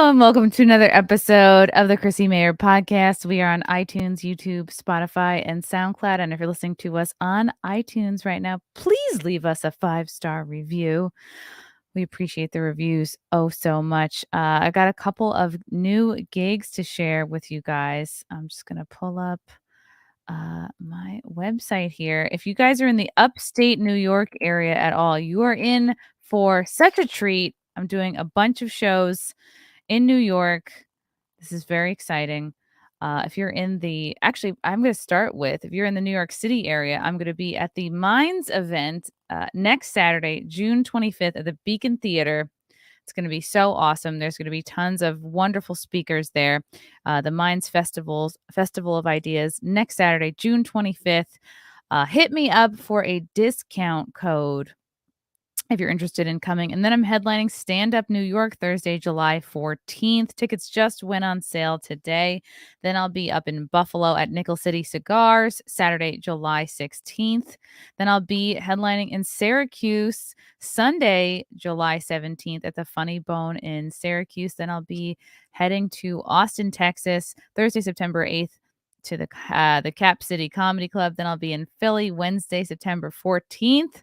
and welcome to another episode of the Chrissie Mayr podcast. We are on iTunes, YouTube, Spotify, and SoundCloud. And if you're listening to us on iTunes right now, please leave us a 5-star review. We appreciate the reviews so much. I got a couple of new gigs to share with you guys. I'm just going to pull up my website here. If you guys are in the upstate New York area at all, you are in for such a treat. I'm doing a bunch of shows in New York. This is very exciting. If you're in the, actually, I'm going to start with, if you're in the New York City area, I'm going to be at the Minds event next Saturday, June 25th at the Beacon Theater. It's going to be so awesome. There's going to be tons of wonderful speakers there. The Minds Festival of Ideas next Saturday, June 25th. Hit me up for a discount code if you're interested in coming. And then I'm headlining Stand Up New York Thursday, July 14th. Tickets just went on sale today. Then I'll be up in Buffalo at Nickel City Cigars Saturday, July 16th. Then I'll be headlining in Syracuse Sunday, July 17th at the Funny Bone in Syracuse. Then I'll be heading to Austin, Texas, Thursday, September 8th to the Cap City Comedy Club. Then I'll be in Philly Wednesday, September 14th.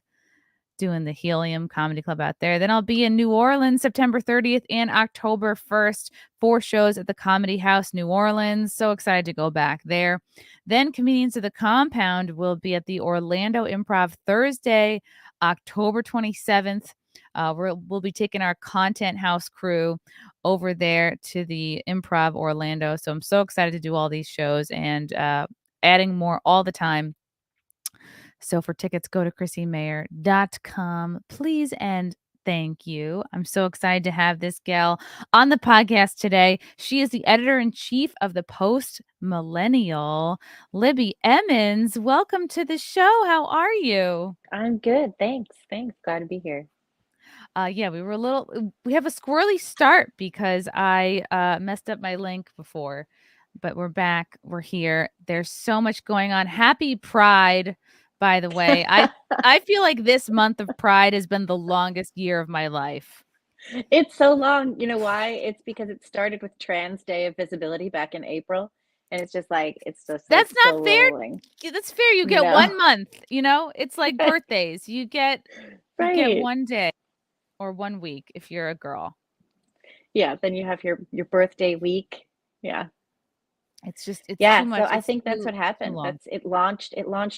Doing the Helium Comedy Club out there. Then I'll be in New Orleans September 30th and October 1st. 4 shows at the Comedy House, New Orleans. So excited to go back there. Then Comedians of the Compound will be at the Orlando Improv Thursday, October 27th. We'll be taking our Content House crew over there to the Improv Orlando. So I'm so excited to do all these shows and adding more all the time. So for tickets, go to chrissiemayr.com, please, and thank you. I'm so excited to have this gal on the podcast today. She is the editor-in-chief of the Post Millennial, Libby Emmons. Welcome to the show. How are you? I'm good. Thanks. Glad to be here. Yeah, we have a squirrely start because I messed up my link before, but we're back. We're here. There's so much going on. Happy Pride. By the way, I feel like this month of Pride has been the longest year of my life. It's so long. You know why? It's because it started with Trans Day of Visibility back in April. And it's just like, it's just like That's still not fair. rolling. That's fair. You get No. 1 month, It's like birthdays. You get Right. 1 day or 1 week if you're a girl. Yeah. Then you have your birthday week. Yeah. It's too Yeah. So much. I It's think that's too what happened. long. It launched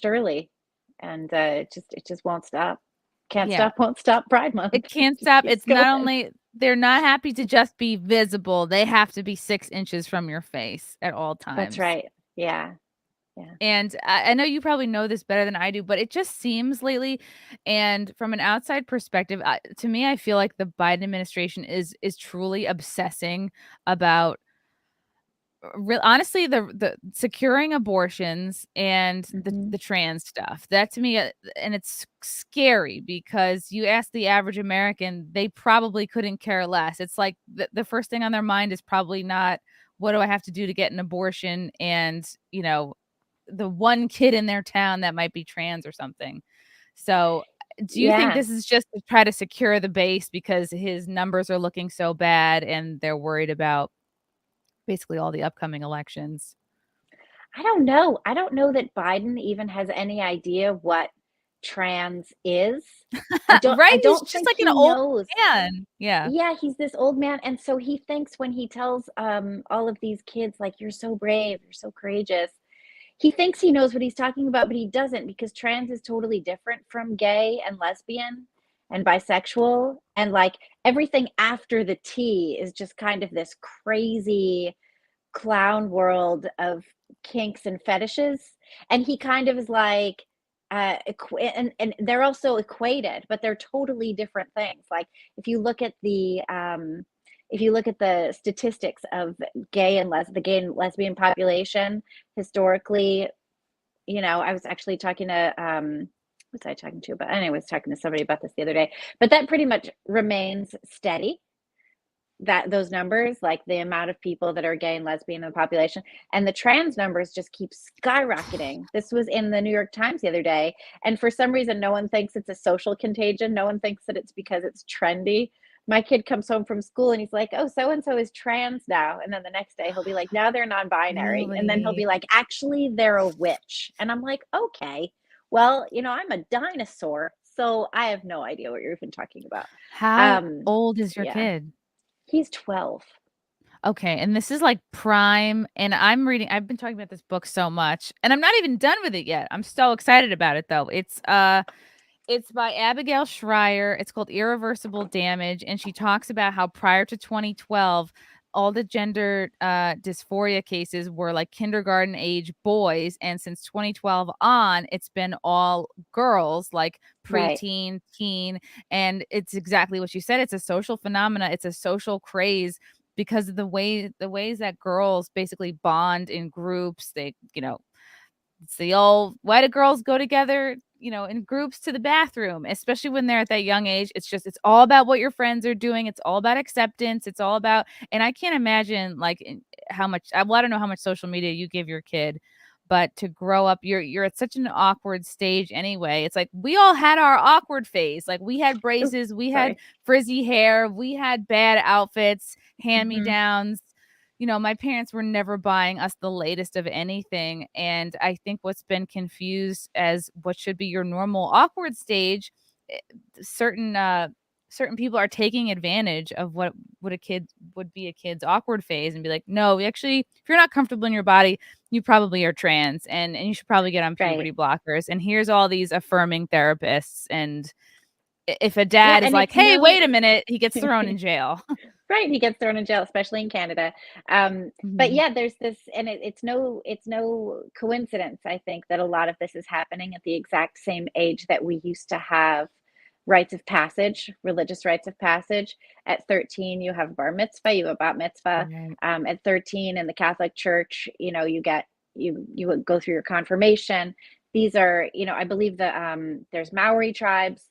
early, and it just won't stop. Can't Yeah. stop, won't stop. Pride Month. It can't Just stop. keeps It's not going. only they're not happy to just be visible. They have to be 6 inches from your face at all That's times. right. Yeah. Yeah. And I know you probably know this better than I do, but it just seems lately, and from an outside perspective, to me, I feel like the Biden administration is truly obsessing about honestly the securing abortions and Hmm. the trans stuff. That to me, and it's scary because you ask the average American, they probably couldn't care less. It's like the first thing on their mind is probably not, what do I have to do to get an abortion, and the one kid in their town that might be trans or something. So do you think Yeah. this is just to try to secure the base because his numbers are looking so bad and they're worried about basically all the upcoming elections? I don't know. I don't know that Biden even has any idea what trans is. I Right? He's don't just think like an he old knows. man. Yeah. Yeah, he's this old man, and so he thinks when he tells all of these kids like you're so brave, you're so courageous. He thinks he knows what he's talking about, but he doesn't, because trans is totally different from gay and lesbian and bisexual, and like everything after the T is just kind of this crazy clown world of kinks and fetishes. And he kind of is like and they're also equated, but they're totally different things. Like if you look at the statistics of the gay and lesbian population historically, I was actually talking to what's I talking to, but anyway, I was talking to somebody about this the other day, but that pretty much remains steady, that those numbers, like the amount of people that are gay and lesbian in the population, and the trans numbers just keep skyrocketing. This was in the New York Times the other day, and for some reason no one thinks it's a social contagion. No one thinks that it's because it's trendy. my kid comes home from school and he's like, oh, so and so is trans now. And then the next day he'll be like, now they're non-binary. And then he'll Really? be like, actually, they're a witch. And I'm like, okay, well, I'm a dinosaur. So I have no idea what you're even talking about. How old is your Yeah, kid? he's 12. Okay, and this is like prime, and I've been talking about this book so much, and I'm not even done with it yet. I'm so excited about it though. It's by Abigail Schreier. It's called Irreversible Damage, and she talks about how prior to 2012, all the gender dysphoria cases were like kindergarten age boys, and since 2012 on, it's been all girls, like Right, preteen, teen, and it's exactly what you said. It's a social phenomena. It's a social craze because of the ways that girls basically bond in groups. It's the old, why do girls go together, in groups to the bathroom, especially when they're at that young age? It's all about what your friends are doing. It's all about acceptance. It's all about, and I can't imagine like how much, well, I don't know how much social media you give your kid, but to grow up, you're at such an awkward stage anyway. It's like we all had our awkward phase. Like we had oops, braces, we had sorry. frizzy hair, we had bad outfits, hand me Hmm. downs. My parents were never buying us the latest of anything. And I think what's been confused as what should be your normal awkward stage, eh, certain people are taking advantage of what a kid would be a kid's awkward phase and be like, no, actually, if you're not comfortable in your body, you probably are trans and you should probably get on Right. puberty blockers. And here's all these affirming therapists. And if a Yeah, dad is and like, it's hey, no wait a minute, he gets thrown in jail. right, he gets thrown in jail, especially in Canada. But Mhm. yeah, there's this, and it's no coincidence, I think, that a lot of this is happening at the exact same age that we used to have rites of passage, religious rites of passage. At 13, you have bar mitzvah, you have a bat mitzvah. Right. At 13, in the Catholic Church, you would go through your confirmation. These are, I believe there's Maori tribes.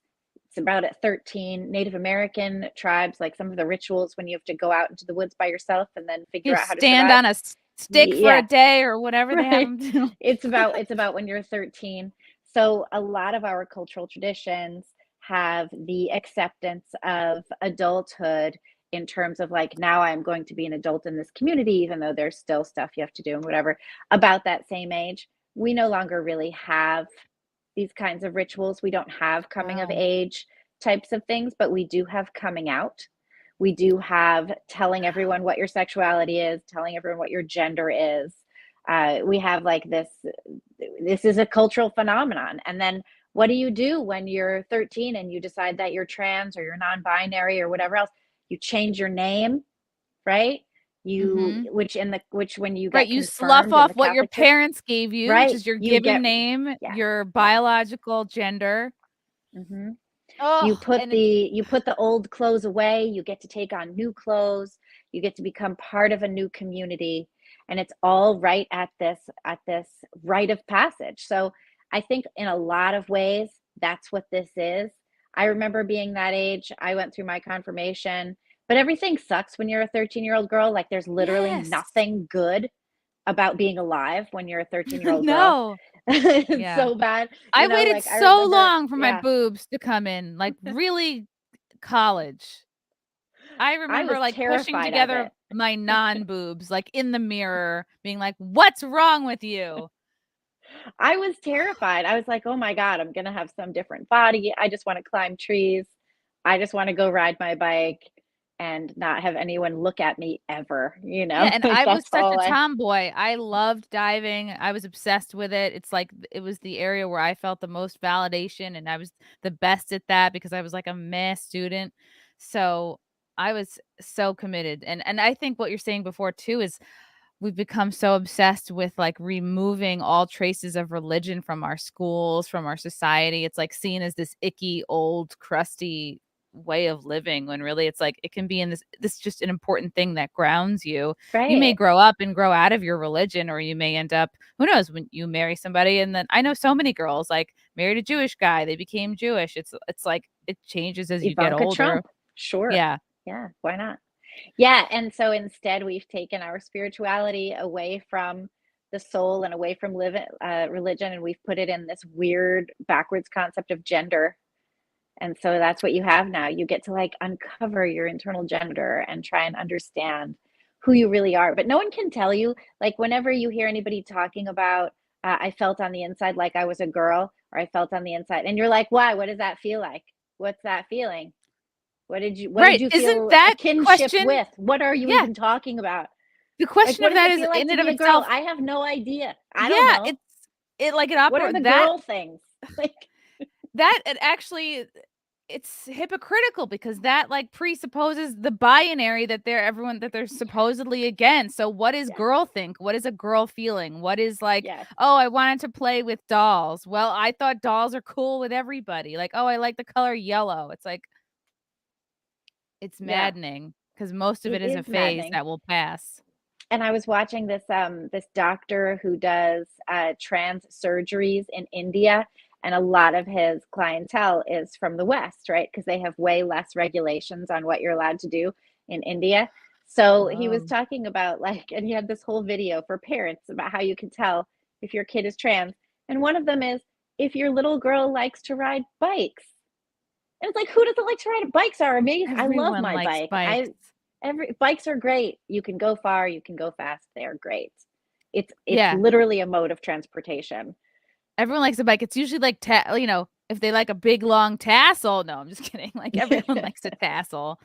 It's about at 13. Native American tribes, like some of the rituals when you have to go out into the woods by yourself and then figure You out how to stand survive. on a stick for a Yeah, day or whatever they have right. them do. It's about when you're 13. So a lot of our cultural traditions have the acceptance of adulthood in terms of like, now I'm going to be an adult in this community, even though there's still stuff you have to do and whatever. About that same age, we no longer really have these kinds of rituals. We don't have coming of Wow. age types of things, but we do have coming out. We do have telling everyone what your sexuality is, telling everyone what your gender is. We have like this is a cultural phenomenon. And then what do you do when you're 13 and you decide that you're trans or you're non-binary or whatever else? You change your name, right? Mhm. Which when you Right, get you slough confirmed in off the what your Catholic Church, parents gave you, which right? is your You given get, name, yeah, your yeah. biological gender. Hmm. Oh, and it's You put the old clothes away, you get to take on new clothes, you get to become part of a new community, and it's all right at this rite of passage. So I think in a lot of ways that's what this is. I remember being that age. I went through my confirmation, but everything sucks when you're a 13-year-old girl. Like there's literally yes. nothing good about being alive when you're a 13-year-old girl. No. It's Yeah. so bad, I waited like I so remember, long for my yeah. boobs to come in, like, really college. I I remember, was like, pushing terrified of together it. my non-boobs, like, in the mirror, being like, "What's wrong with you?" I was terrified. I was like, "Oh my god, I'm gonna have some different body. I just wanna climb trees. I just wanna go ride my bike and not have anyone look at me ever," Yeah, and Like, I was that's such all a I tomboy. I loved diving. I was obsessed with it. It's like it was the area where I felt the most validation, and I was the best at that because I was like a math student. So I was so committed. And I think what you're saying before too is we've become so obsessed with like removing all traces of religion from our schools, from our society. It's like seen as this icky, old, crusty way of living when really it's like it can be in this is just an important thing that grounds you. You may right. grow up and grow out of your religion, or you may end up, who knows, when you marry somebody. And then I know so many girls like married a Jewish guy, they became Jewish. It's like it changes as you get Ivanka older. Trump. Sure. Yeah. Yeah, why not? Yeah, and so instead we've taken our spirituality away from the soul and away from religion, and we've put it in this weird backwards concept of gender. And so that's what you have now. You get to like uncover your internal gender and try and understand who you really are. But no one can tell you, like, whenever you hear anybody talking about, I felt on the inside like I was a girl, or I felt on the inside, and you're like, why? What does that feel like? What's that feeling? What did Right. you Isn't feel a that kinship question? with? What are you Yeah. even talking about? The Like, question what of does that it is feel like in to and of be a girl? itself. I have no idea. I don't Yeah. know. It like it What are operate the that girl things? Like, that it actually it's hypocritical because that like presupposes the binary that they're supposedly against. So what is yeah, girl think? What is a girl feeling? What is like, yes, oh, I wanted to play with dolls. Well, I thought dolls are cool with everybody. Like, oh, I like the color yellow. It's like it's yeah. maddening because most of It it is a is phase maddening. that will pass. And I was watching this doctor who does trans surgeries in India, and a lot of his clientele is from the West, right? Because they have way less regulations on what you're allowed to do in India. So he was Oh. talking about like, and he had this whole video for parents about how you can tell if your kid is trans. And one of them is if your little girl likes to ride bikes. And it's like, who doesn't like to ride? Bikes are amazing. I love Everyone my likes bike. bikes. Every bikes are great. You can go far, you can go fast. They are great. It's Yeah. literally a mode of transportation. Everyone likes a bike. It's usually like if they like a big long tassel. No, I'm just kidding. Like everyone likes a tassel.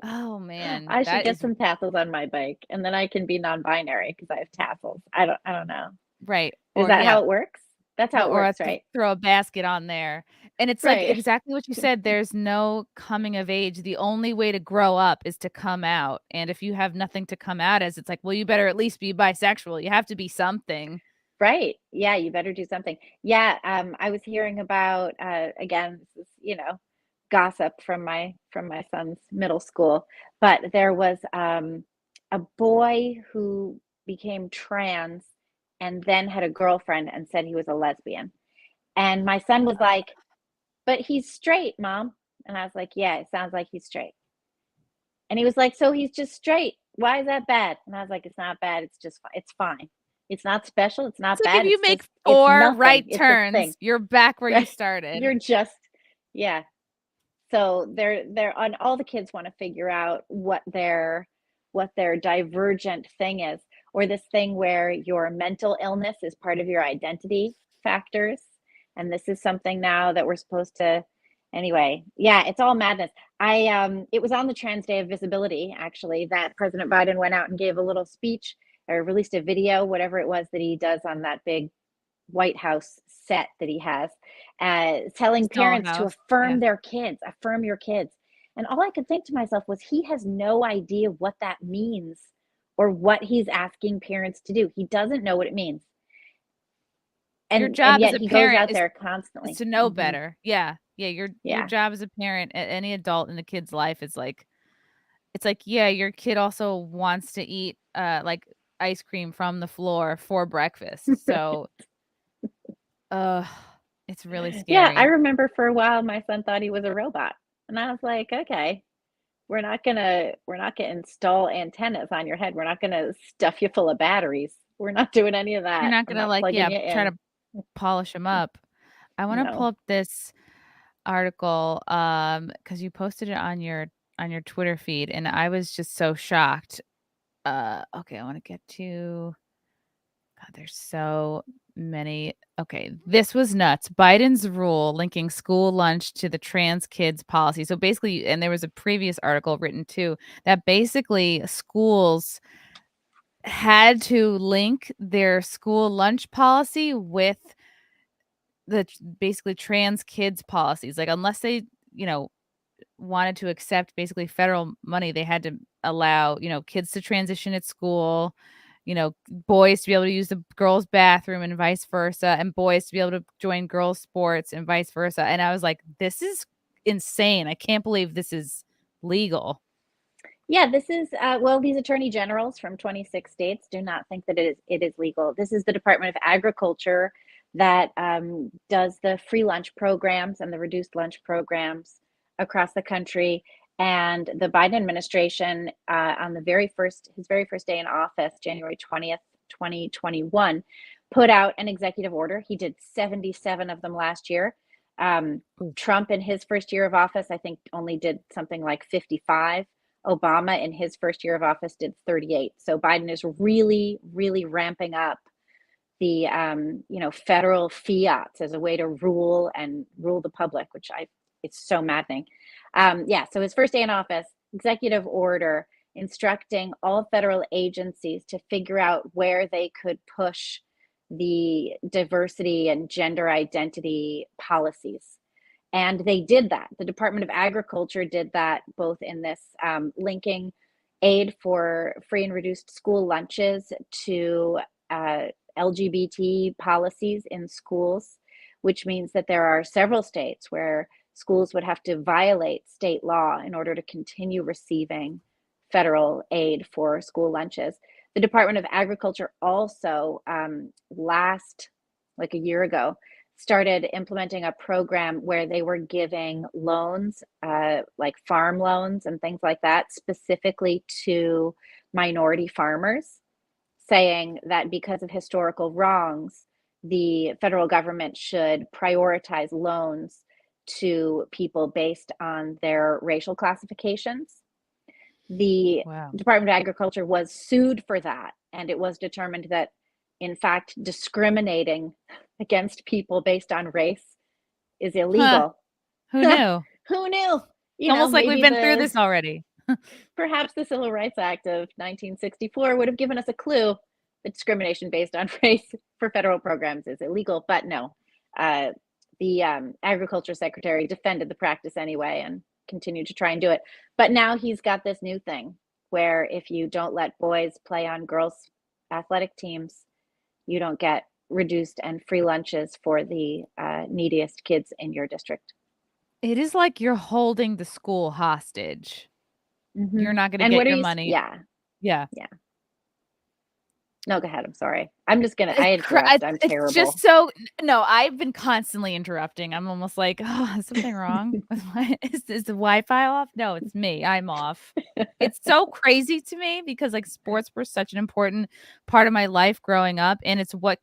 Oh man, I should that get is some tassels on my bike, and then I can be non-binary because I have tassels. I don't know. right. Is Or that yeah, how it works? That's how well, it or works, right? throw a basket on there. And it's like Right. exactly what you said. There's no coming of age. The only way to grow up is to come out. And if you have nothing to come out as, it's like, well, you better at least be bisexual. You have to be something. Right. Yeah, you better do something. Yeah, I was hearing about again, this is, gossip from my son's middle school, but there was a boy who became trans and then had a girlfriend and said he was a lesbian. And my son was like, "But he's straight, mom." And I was like, "Yeah, it sounds like he's straight." And he was like, "So he's just straight. Why is that bad?" And I was like, "It's not bad. It's just it's fine. It's not special. It's It's not like if bad. you It's make just it's 4 nothing. right It's a thing." turns, you're back where you Right? started. You're just yeah. So they're on all the kids want to figure out what their divergent thing is, or this thing where your mental illness is part of your identity factors. And this is something now that we're supposed to anyway. Yeah, it's all madness. I it was on the Trans Day of Visibility actually that President Biden went out and gave a little speech or released a video, whatever it was that he does on that big White House set that he has, telling Stall parents to house. Yeah. affirm their kids, affirm your kids. And all I could think to myself was he has no idea what that means or what he's asking parents to do. He doesn't know what it means. Your And job as yet a he goes parent out there is constantly. to know Hmm. better. Yeah. Yeah, your Yeah. job as a parent, any adult in a kid's life is like it's like, yeah, your kid also wants to eat, like, ice cream from the floor for breakfast. So, ugh, it's really Yeah, I scary. remember for a while my son thought he was a robot. And I was like, okay, we're not gonna install antennas on your head. We're not gonna stuff you full of batteries. We're not doing any of You're that. not I'm gonna, not like, plugging yeah, you try in. to polish them up. I wanna pull No. up this article, because you posted it on your Twitter feed, and I was just so shocked. Okay, I wanna get to God, there's so many. Okay, this was nuts. Biden's rule linking school lunch to the trans kids policy. So basically, and there was a previous article written too that basically schools had to link their school lunch policy with basically trans kids policies. Like unless they, you know, wanted to accept basically federal money, they had to allow, kids to transition at school, boys to be able to use the girls' bathroom and vice versa, and boys to be able to join girls' sports and vice versa. And I was like, this is insane. I can't believe this is legal. Yeah, this is well, these attorney generals from 26 states do not think that it is legal. This is the Department of Agriculture that does the free lunch programs and the reduced lunch programs across the country. And the Biden administration, on his very first day in office, January 20th, 2021, put out an executive order. He did 77 of them last year, Trump in his first year of office, I think, only did something like 55. Obama in his first year of office did 38. So Biden is really, really ramping up the federal fiats as a way to rule the public, which it's so maddening. So his first day in office, executive order instructing all federal agencies to figure out where they could push the diversity and gender identity policies. And they did that. The Department of Agriculture did that both in this linking aid for free and reduced school lunches to LGBT policies in schools, which means that there are several states where schools would have to violate state law in order to continue receiving federal aid for school lunches. The Department of Agriculture also like a year ago, started implementing a program where they were giving loans, like farm loans and things like that, specifically to minority farmers, saying that because of historical wrongs, the federal government should prioritize loans to people based on their racial classifications. The Department of Agriculture was sued for that, and it was determined that, in fact, discriminating against people based on race is illegal. Who knew? Who knew? Almost like we've been through this already. Perhaps the Civil Rights Act of 1964 would have given us a clue that discrimination based on race for federal programs is illegal, but no. The Agriculture Secretary defended the practice anyway and continued to try and do it. But now he's got this new thing where if you don't let boys play on girls' athletic teams, you don't get reduced and free lunches for the neediest kids in your district. It is like you're holding the school hostage. Mm-hmm. You're not going to get your money. Yeah. No, go ahead. I'm sorry. I'm just going to, I interrupt. I'm terrible. Just I've been constantly interrupting. I'm almost like, oh, is something wrong? Is the Wi-Fi off? No, it's me. I'm off. It's so crazy to me because like sports were such an important part of my life growing up. And it's what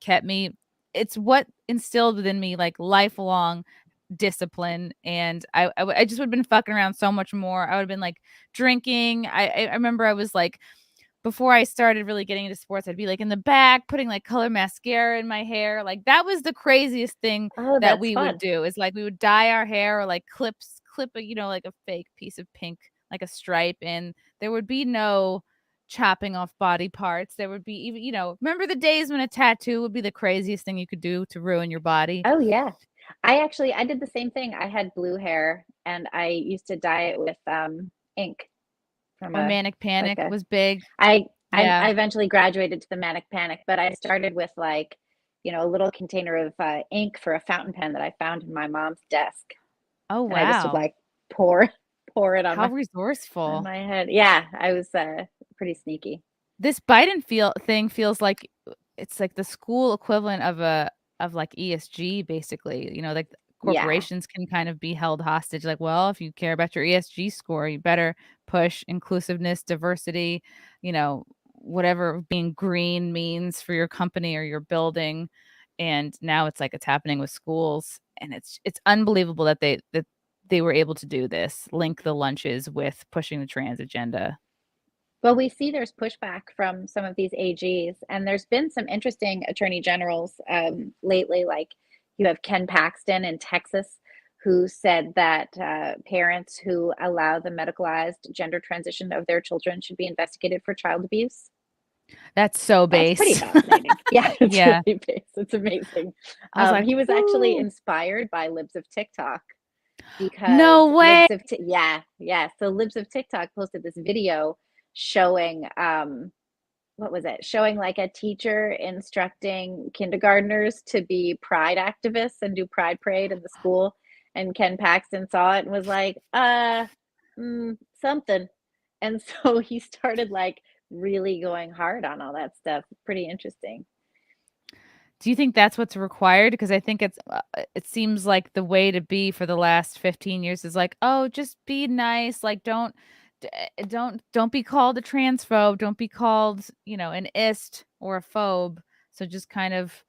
what instilled within me like lifelong discipline. And I just would have been fucking around so much more. I would have been like drinking. I remember I was like, before I started really getting into sports, I'd be like in the back putting like color mascara in my hair. Like that was the craziest thing that we would do is like we would dye our hair or like clip a, like a fake piece of pink, like a stripe. And there would be no chopping off body parts. There would be even, remember the days when a tattoo would be the craziest thing you could do to ruin your body? Oh yeah. I did the same thing. I had blue hair and I used to dye it with ink. Manic Panic was big. I eventually graduated to the Manic Panic, but I started with like, a little container of ink for a fountain pen that I found in my mom's desk. Oh, wow. And I just would like pour it on resourcewful. On my head. Yeah, I was pretty sneaky. This Biden thing feels like it's like the school equivalent of like ESG, basically. Like corporations can kind of be held hostage. Like, well, if you care about your ESG score, you better push inclusiveness, diversity, whatever being green means for your company or your building. And now it's like it's happening with schools, and it's unbelievable that they were able to do this, link the lunches with pushing the trans agenda. Well, we see there's pushback from some of these AGs, and there's been some interesting attorney generals lately, like you have Ken Paxton in Texas, who said that parents who allow the medicalized gender transition of their children should be investigated for child abuse. That's so base. That's pretty fascinating. Yeah, it's really base. It's amazing. He was actually inspired by Libs of TikTok. Because no way. So Libs of TikTok posted this video showing showing like a teacher instructing kindergartners to be pride activists and do pride parade in the school, and Ken Paxton saw it and was like something, and so he started like really going hard on all that stuff. Pretty interesting. Do you think that's what's required? Because I think it seems like the way to be for the last 15 years is like, oh, just be nice, like don't be called a transphobe, don't be called, an ist or a phobe. So just kind of,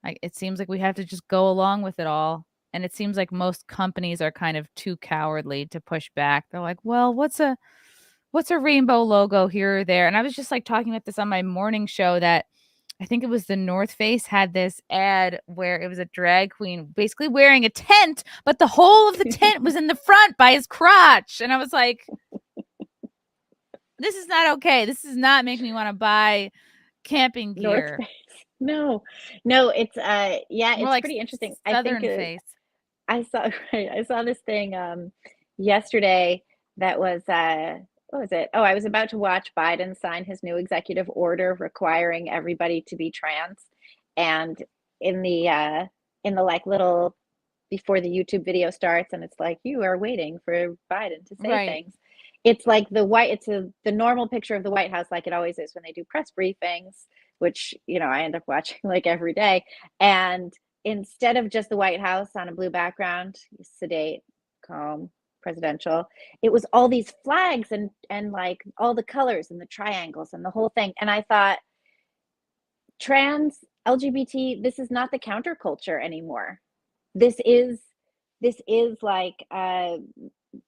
it seems like we have to just go along with it all. And it seems like most companies are kind of too cowardly to push back. They're like, well, what's a rainbow logo here or there? And I was just like talking about this on my morning show that I think it was the North Face had this ad where it was a drag queen basically wearing a tent, but the whole of the tent was in the front by his crotch. And I was like, this is not okay. This does not make me want to buy camping North gear. Face. No, no, it's yeah, More it's like pretty interesting. I think Southern Face. I saw right, I saw this thing yesterday that was what was it? Oh, I was about to watch Biden sign his new executive order requiring everybody to be trans. And in the like little before the YouTube video starts and it's like you are waiting for Biden to say Right. things. It's like the normal picture of the White House like it always is when they do press briefings, which, you know, I end up watching like every day. And instead of just the White House on a blue background, sedate, calm, presidential, it was all these flags and like all the colors and the triangles and the whole thing. And I thought, trans, LGBT, this is not the counterculture anymore. This is like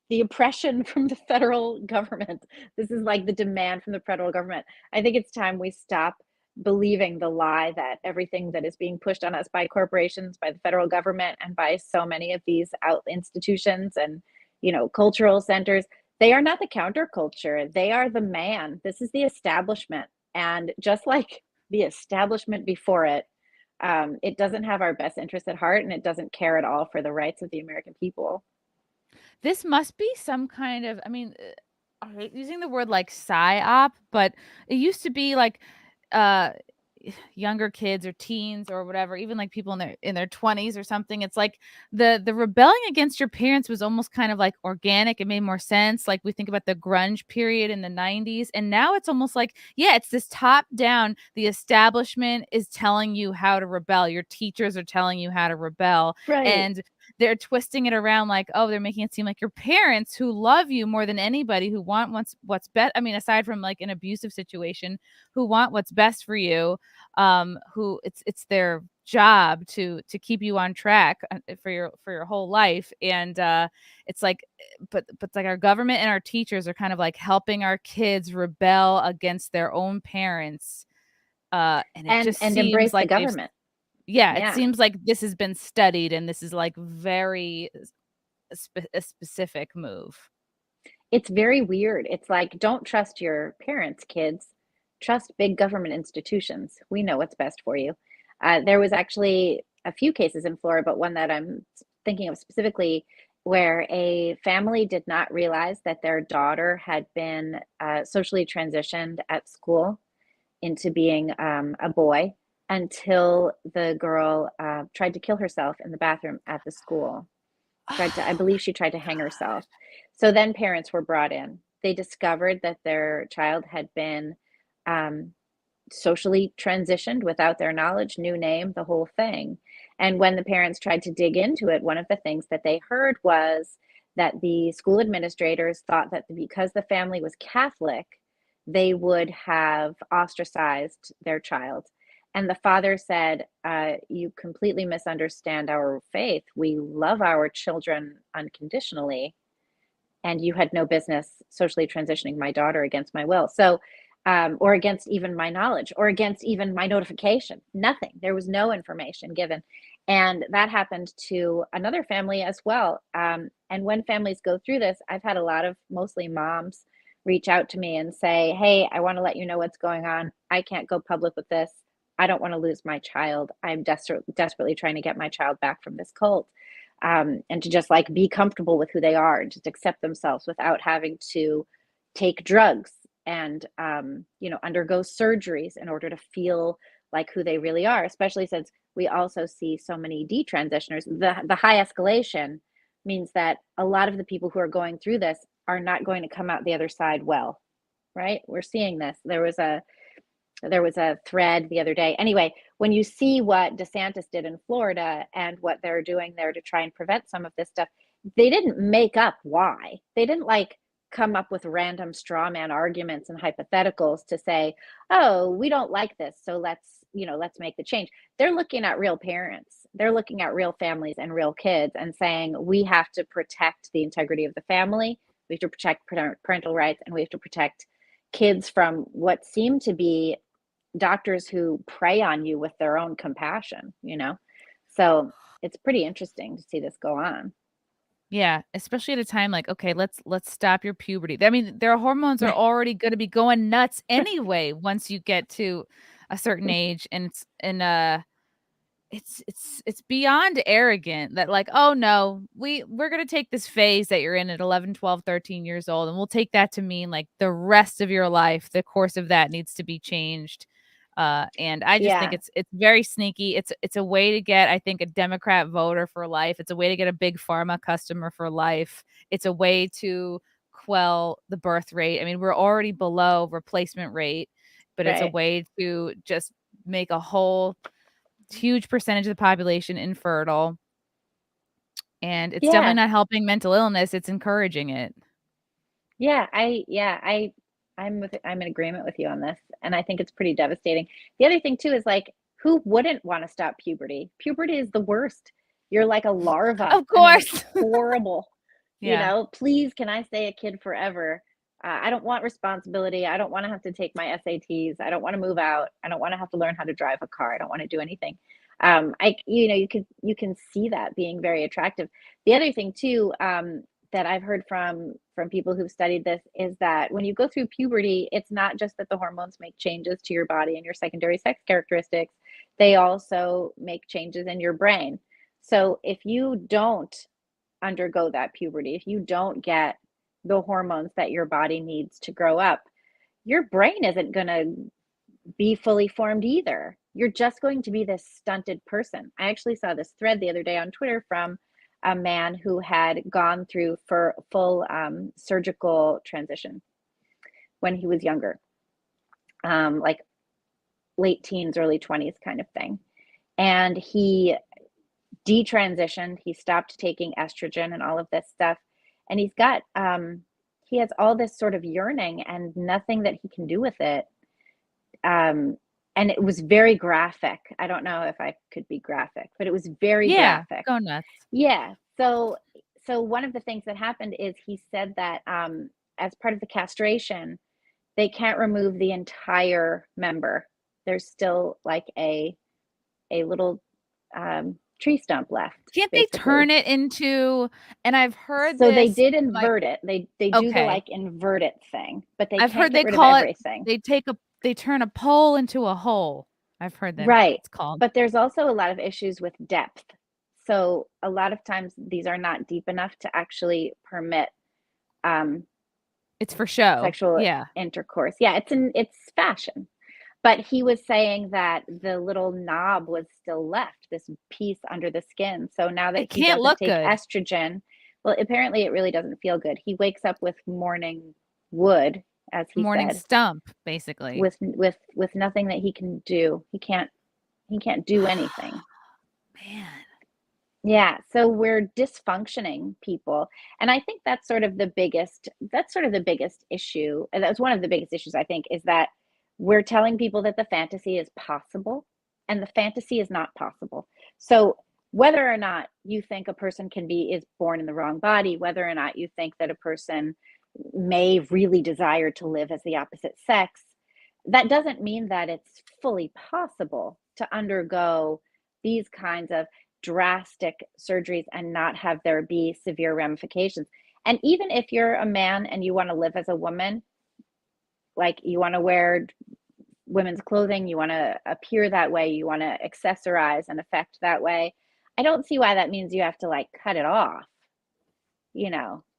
the oppression from the federal government. This is like the demand from the federal government. I think it's time we stop believing the lie that everything that is being pushed on us by corporations, by the federal government, and by so many of these out institutions and, you know, cultural centers, they are not the counterculture. They are the man. This is the establishment. And just like the establishment before it, it doesn't have our best interests at heart and it doesn't care at all for the rights of the American people. This must be some kind of, I mean, I hate using the word like psyop, but it used to be like uh younger kids or teens or whatever, even like people in their 20s or something. It's like the rebelling against your parents was almost kind of like organic. It made more sense. Like we think about the grunge period in the 90s, and now it's almost like, yeah, it's this top down. The establishment is telling you how to rebel. Your teachers are telling you how to rebel, Right. and they're twisting it around like, oh, they're making it seem like your parents who love you more than anybody, who want what's best. I mean, aside from like an abusive situation, who want what's best for you, who it's their job to keep you on track for your whole life. And it's like, but like our government and our teachers are kind of like helping our kids rebel against their own parents, and it just And seems embrace the like they've, government. yeah, it Yeah. seems like this has been studied and this is like very a specific move. It's very weird. It's like, don't trust your parents, kids. Trust big government institutions. We know what's best for you. There was actually a few cases in Florida, but one that I'm thinking of specifically where a family did not realize that their daughter had been socially transitioned at school into being a boy until the girl tried to kill herself in the bathroom at the school. I Oh believe my she tried to hang god. herself. So then parents were brought in. They discovered that their child had been um, socially transitioned without their knowledge, new name, the whole thing. And when the parents tried to dig into it, one of the things that they heard was that the school administrators thought that because the family was Catholic, they would have ostracized their child. And the father said, you completely misunderstand our faith. We love our children unconditionally, and you had no business socially transitioning my daughter against my will. So, or against even my knowledge, or against even my notification. Nothing. There was no information given. And that happened to another family as well. And when families go through this, I've had a lot of mostly moms reach out to me and say, hey, I want to let you know what's going on. I can't go public with this. I don't want to lose my child. I'm desperately trying to get my child back from this cult. And to just like be comfortable with who they are and just accept themselves without having to take drugs and you know, undergo surgeries in order to feel like who they really are, especially since we also see so many detransitioners. The high escalation means that a lot of the people who are going through this are not going to come out the other side well, right? We're seeing this. There was a thread the other day. Anyway, when you see what DeSantis did in Florida and what they're doing there to try and prevent some of this stuff, they didn't make up why. They didn't like come up with random straw man arguments and hypotheticals to say, oh, we don't like this, so let's make the change. They're looking at real parents. They're looking at real families and real kids and saying, we have to protect the integrity of the family. We have to protect parental rights, and we have to protect kids from what seem to be doctors who prey on you with their own compassion, So it's pretty interesting to see this go on. Yeah, especially at a time like, okay, let's stop your puberty. I mean, their hormones are already going to be going nuts anyway once you get to a certain age, and it's beyond arrogant that like, oh no, we're going to take this phase that you're in at 11, 12, 13 years old, and we'll take that to mean like the rest of your life, the course of that needs to be changed. And I just think it's very sneaky. It's a way to get, I think, a Democrat voter for life. It's a way to get a big pharma customer for life. It's a way to quell the birth rate. I mean, we're already below replacement rate, but it's a way to just make a whole huge percentage of the population infertile. And it's definitely not helping mental illness. It's encouraging it. I'm in agreement with you on this, and I think it's pretty devastating. The other thing too is like, who wouldn't want to stop puberty? Puberty is the worst. You're like a larva. Of course. It's horrible. Yeah. Please, can I stay a kid forever? I don't want responsibility. I don't want to have to take my SATs. I don't want to move out. I don't want to have to learn how to drive a car. I don't want to do anything. You can see that being very attractive. The other thing too, that I've heard from people who've studied this is that when you go through puberty, it's not just that the hormones make changes to your body and your secondary sex characteristics, they also make changes in your brain. So if you don't undergo that puberty, if you don't get the hormones that your body needs to grow up, your brain isn't going to be fully formed either. You're just going to be this stunted person. I actually saw this thread the other day on Twitter from a man who had gone through for full surgical transition when he was younger, like late teens, early 20s kind of thing. And he detransitioned. He stopped taking estrogen and all of this stuff. And he's got, he has all this sort of yearning and nothing that he can do with it. And it was very graphic. I don't know if I could be graphic, but it was very graphic. Go nuts. Yeah. So one of the things that happened is he said that as part of the castration, they can't remove the entire member. There's still like a little tree stump left. Can't they turn it into? And I've heard so they did invert it. They do Okay. the like invert it thing, but they I've can't heard get they rid call of everything. they turn a pole into a hole. I've heard that. Right. It's called. But there's also a lot of issues with depth. So a lot of times these are not deep enough to actually permit it's for show. Sexual intercourse. Yeah, it's fashion. But he was saying that the little knob was still left, this piece under the skin. So now that he doesn't take estrogen, well, apparently it really doesn't feel good. He wakes up with morning wood, as he morning said, stump, basically, with nothing that he can do. He can't do anything. Man. Yeah, so we're dysfunctioning people. And I think that's sort of the biggest issue. And that's one of the biggest issues, I think, is that we're telling people that the fantasy is possible, and the fantasy is not possible. So whether or not you think a person is born in the wrong body, whether or not you think that a person may really desire to live as the opposite sex, that doesn't mean that it's fully possible to undergo these kinds of drastic surgeries and not have there be severe ramifications. And even if you're a man and you want to live as a woman, like you want to wear women's clothing, you want to appear that way, you want to accessorize and affect that way, I don't see why that means you have to like cut it off. Like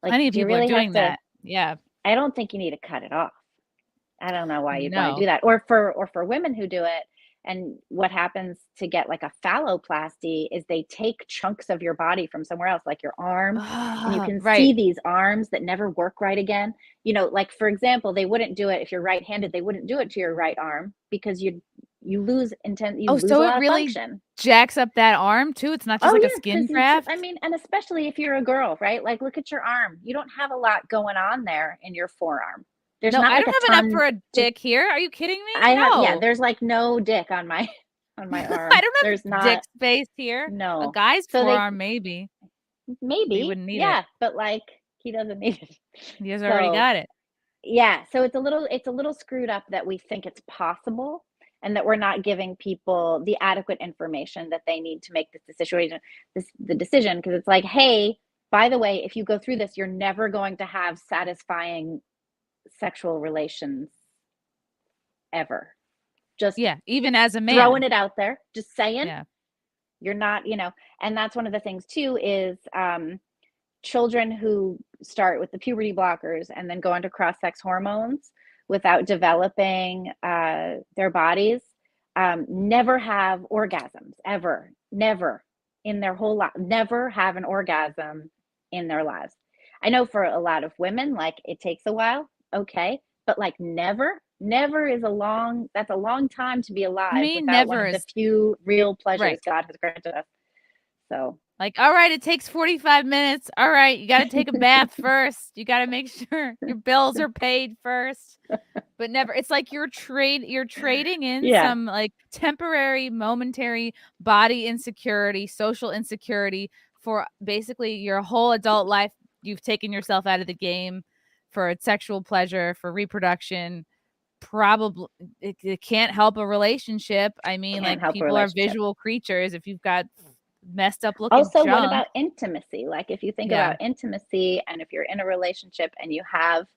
plenty of people are doing that. Yeah. I don't think you need to cut it off. I don't know why you'd want to do that. Or for women who do it, and what happens to get like a phalloplasty is they take chunks of your body from somewhere else, like your arm, and you can see these arms that never work right again. Like for example, they wouldn't do it if you're right-handed. They wouldn't do it to your right arm because you lose intent. You lose a lot of function. Jacks up that arm too. It's not just like a skin graft. I mean, and especially if you're a girl, right? Like look at your arm. You don't have a lot going on there in your forearm. There's not I don't have enough for a dick here. Are you kidding me? There's like no dick on my on my arm. I don't have There's dick not, space here. A no. guy's So they, forearm, maybe. He maybe, wouldn't need it. yeah, but like he doesn't need it. He has already So got it. yeah, so it's a little screwed up that we think it's possible and that we're not giving people the adequate information that they need to make this decision, the decision, because it's like, hey, by the way, if you go through this, you're never going to have satisfying sexual relations ever. Just Yeah, even as a man. throwing it out there, just saying. Yeah. You're not, and that's one of the things too is children who start with the puberty blockers and then go into cross-sex hormones without developing their bodies never have orgasms ever, never in their whole life, never have an orgasm in their lives. I know for a lot of women, like it takes a while, okay, but like never is that's a long time to be alive without one of the few real pleasures God has granted us. So like, all right, it takes 45 minutes. All right, you got to take a bath first. You got to make sure your bills are paid first. But never, it's like you're trading in some like temporary, momentary body insecurity, social insecurity for basically your whole adult life. You've taken yourself out of the game for sexual pleasure, for reproduction. Probably it can't help a relationship. I mean, like people are visual creatures. If you've got messed up looking also junk. What about intimacy? Like if you think about intimacy and if you're in a relationship and you have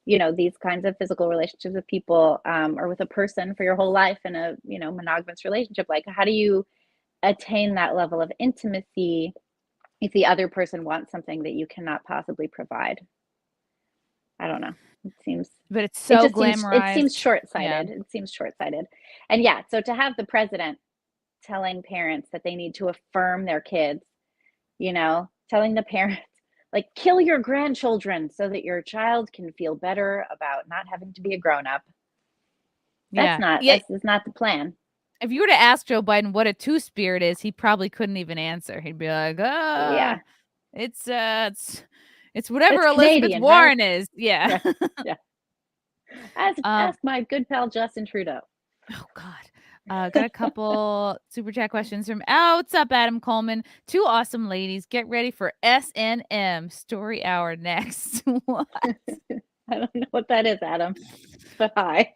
these kinds of physical relationships with people or with a person for your whole life in a monogamous relationship, like how do you attain that level of intimacy if the other person wants something that you cannot possibly provide? I don't know. It seems, but it's so glamorized. It seems short-sighted. It seems short-sighted. And so to have the president telling parents that they need to affirm their kids, telling the parents, like, kill your grandchildren so that your child can feel better about not having to be a grown-up. That's not the plan. If you were to ask Joe Biden what a two-spirit is, he probably couldn't even answer. He'd be like, it's whatever it's Elizabeth Canadian, Warren right? is. Yeah. Yeah. Ask my good pal Justin Trudeau. Oh God. Got a couple super chat questions from what's up, Adam Coleman? Two awesome ladies. Get ready for SNM story hour next. What? I don't know what that is, Adam. But hi.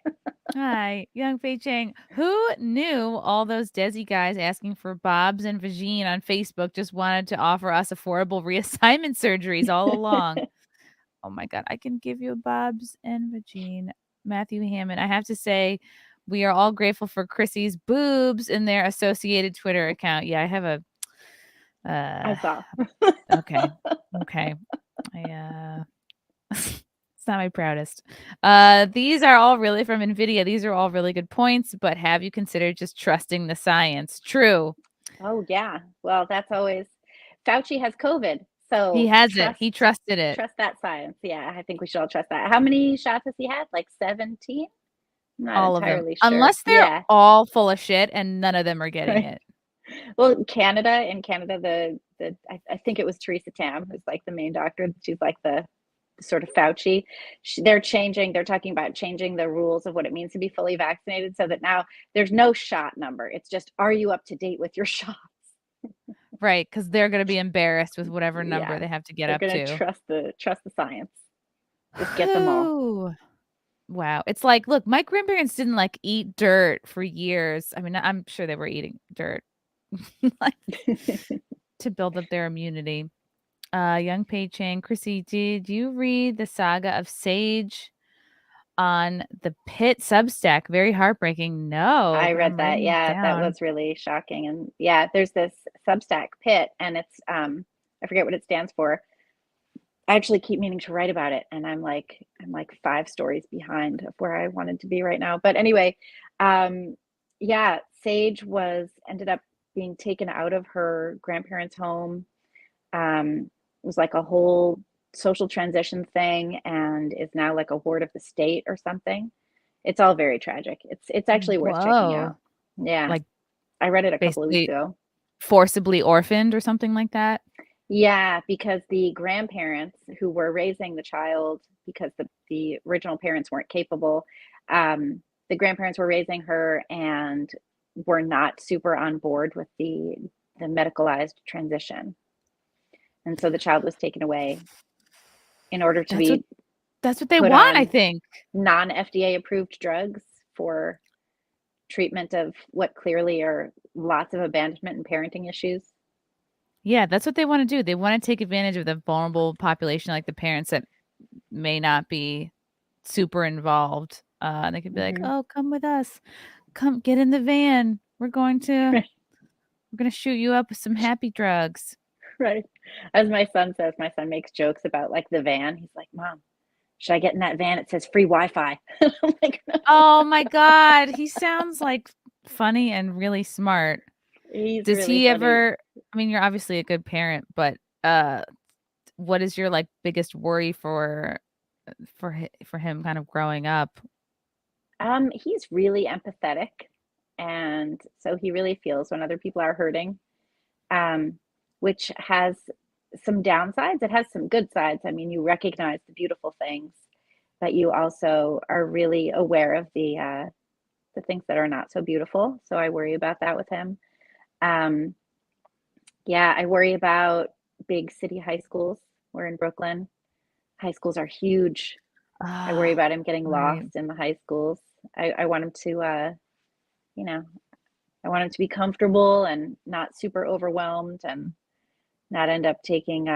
Hi, Young Fei Chang. Who knew all those Desi guys asking for Bob's and Vagine on Facebook just wanted to offer us affordable reassignment surgeries all along? Oh my God, I can give you a Bob's and Vagine. Matthew Hammond. I have to say, we are all grateful for Chrissy's boobs in their associated Twitter account. Yeah, I have a. I saw. Okay. It's not my proudest. These are all really from NVIDIA. These are all really good points, but have you considered just trusting the science? True. Oh, yeah. Well, that's always Fauci has COVID. So he has it. He trusted it. Trust that science. Yeah, I think we should all trust that. How many shots has he had? Like 17? I'm not all entirely of them. sure. Unless they're all full of shit and none of them are getting it. Well, in Canada, I think it was Theresa Tam, who's like the main doctor. She's like the sort of Fauci. They're talking about changing the rules of what it means to be fully vaccinated so that now there's no shot number. It's just, are you up to date with your shots? Right, because they're going to be embarrassed with whatever number they have to get up to. They're going to trust the science. Just get them all. Wow. It's like, look, my grandparents didn't like eat dirt for years. I mean, I'm sure they were eating dirt to build up their immunity. Young Pei Chang, Chrissy, did you read the saga of Sage on the Pit Substack? Very heartbreaking. No, I read that. Yeah, that was really shocking. And yeah, there's this Substack Pit, and it's I forget what it stands for. I actually keep meaning to write about it, and I'm like 5 stories behind of where I wanted to be right now. But anyway, Sage ended up being taken out of her grandparents' home. It was like a whole social transition thing, and is now like a ward of the state or something. It's all very tragic. It's actually worth checking out. Yeah, like I read it a couple of weeks ago. Forcibly orphaned or something like that. Yeah, because the grandparents who were raising the child, because the original parents weren't capable, the grandparents were raising her, and were not super on board with the medicalized transition. And so the child was taken away in order to be that's what they put want, I on think. non-FDA approved drugs for treatment of what clearly are lots of abandonment and parenting issues. Yeah, that's what they want to do. They want to take advantage of the vulnerable population, like the parents that may not be super involved. And they could be like, "Oh, come with us. Come get in the van. We're going to shoot you up with some happy drugs." Right. As my son says, my son makes jokes about like the van. He's like, "Mom, should I get in that van? It says free Wi-Fi." I'm like, "No." Oh my God. He sounds like funny and really smart. He's Does really he funny. ever, I mean, you're obviously a good parent, but what is your like biggest worry for him kind of growing up? He's really empathetic, and so he really feels when other people are hurting, which has some downsides. It has some good sides. I mean, you recognize the beautiful things, but you also are really aware of the things that are not so beautiful. So I worry about that with him. Um, yeah, I worry about big city high schools. We're in Brooklyn. High schools are huge. I worry about him getting Right. lost in the high schools. I want him to, you know, I want him to be comfortable and not super overwhelmed and not end up taking.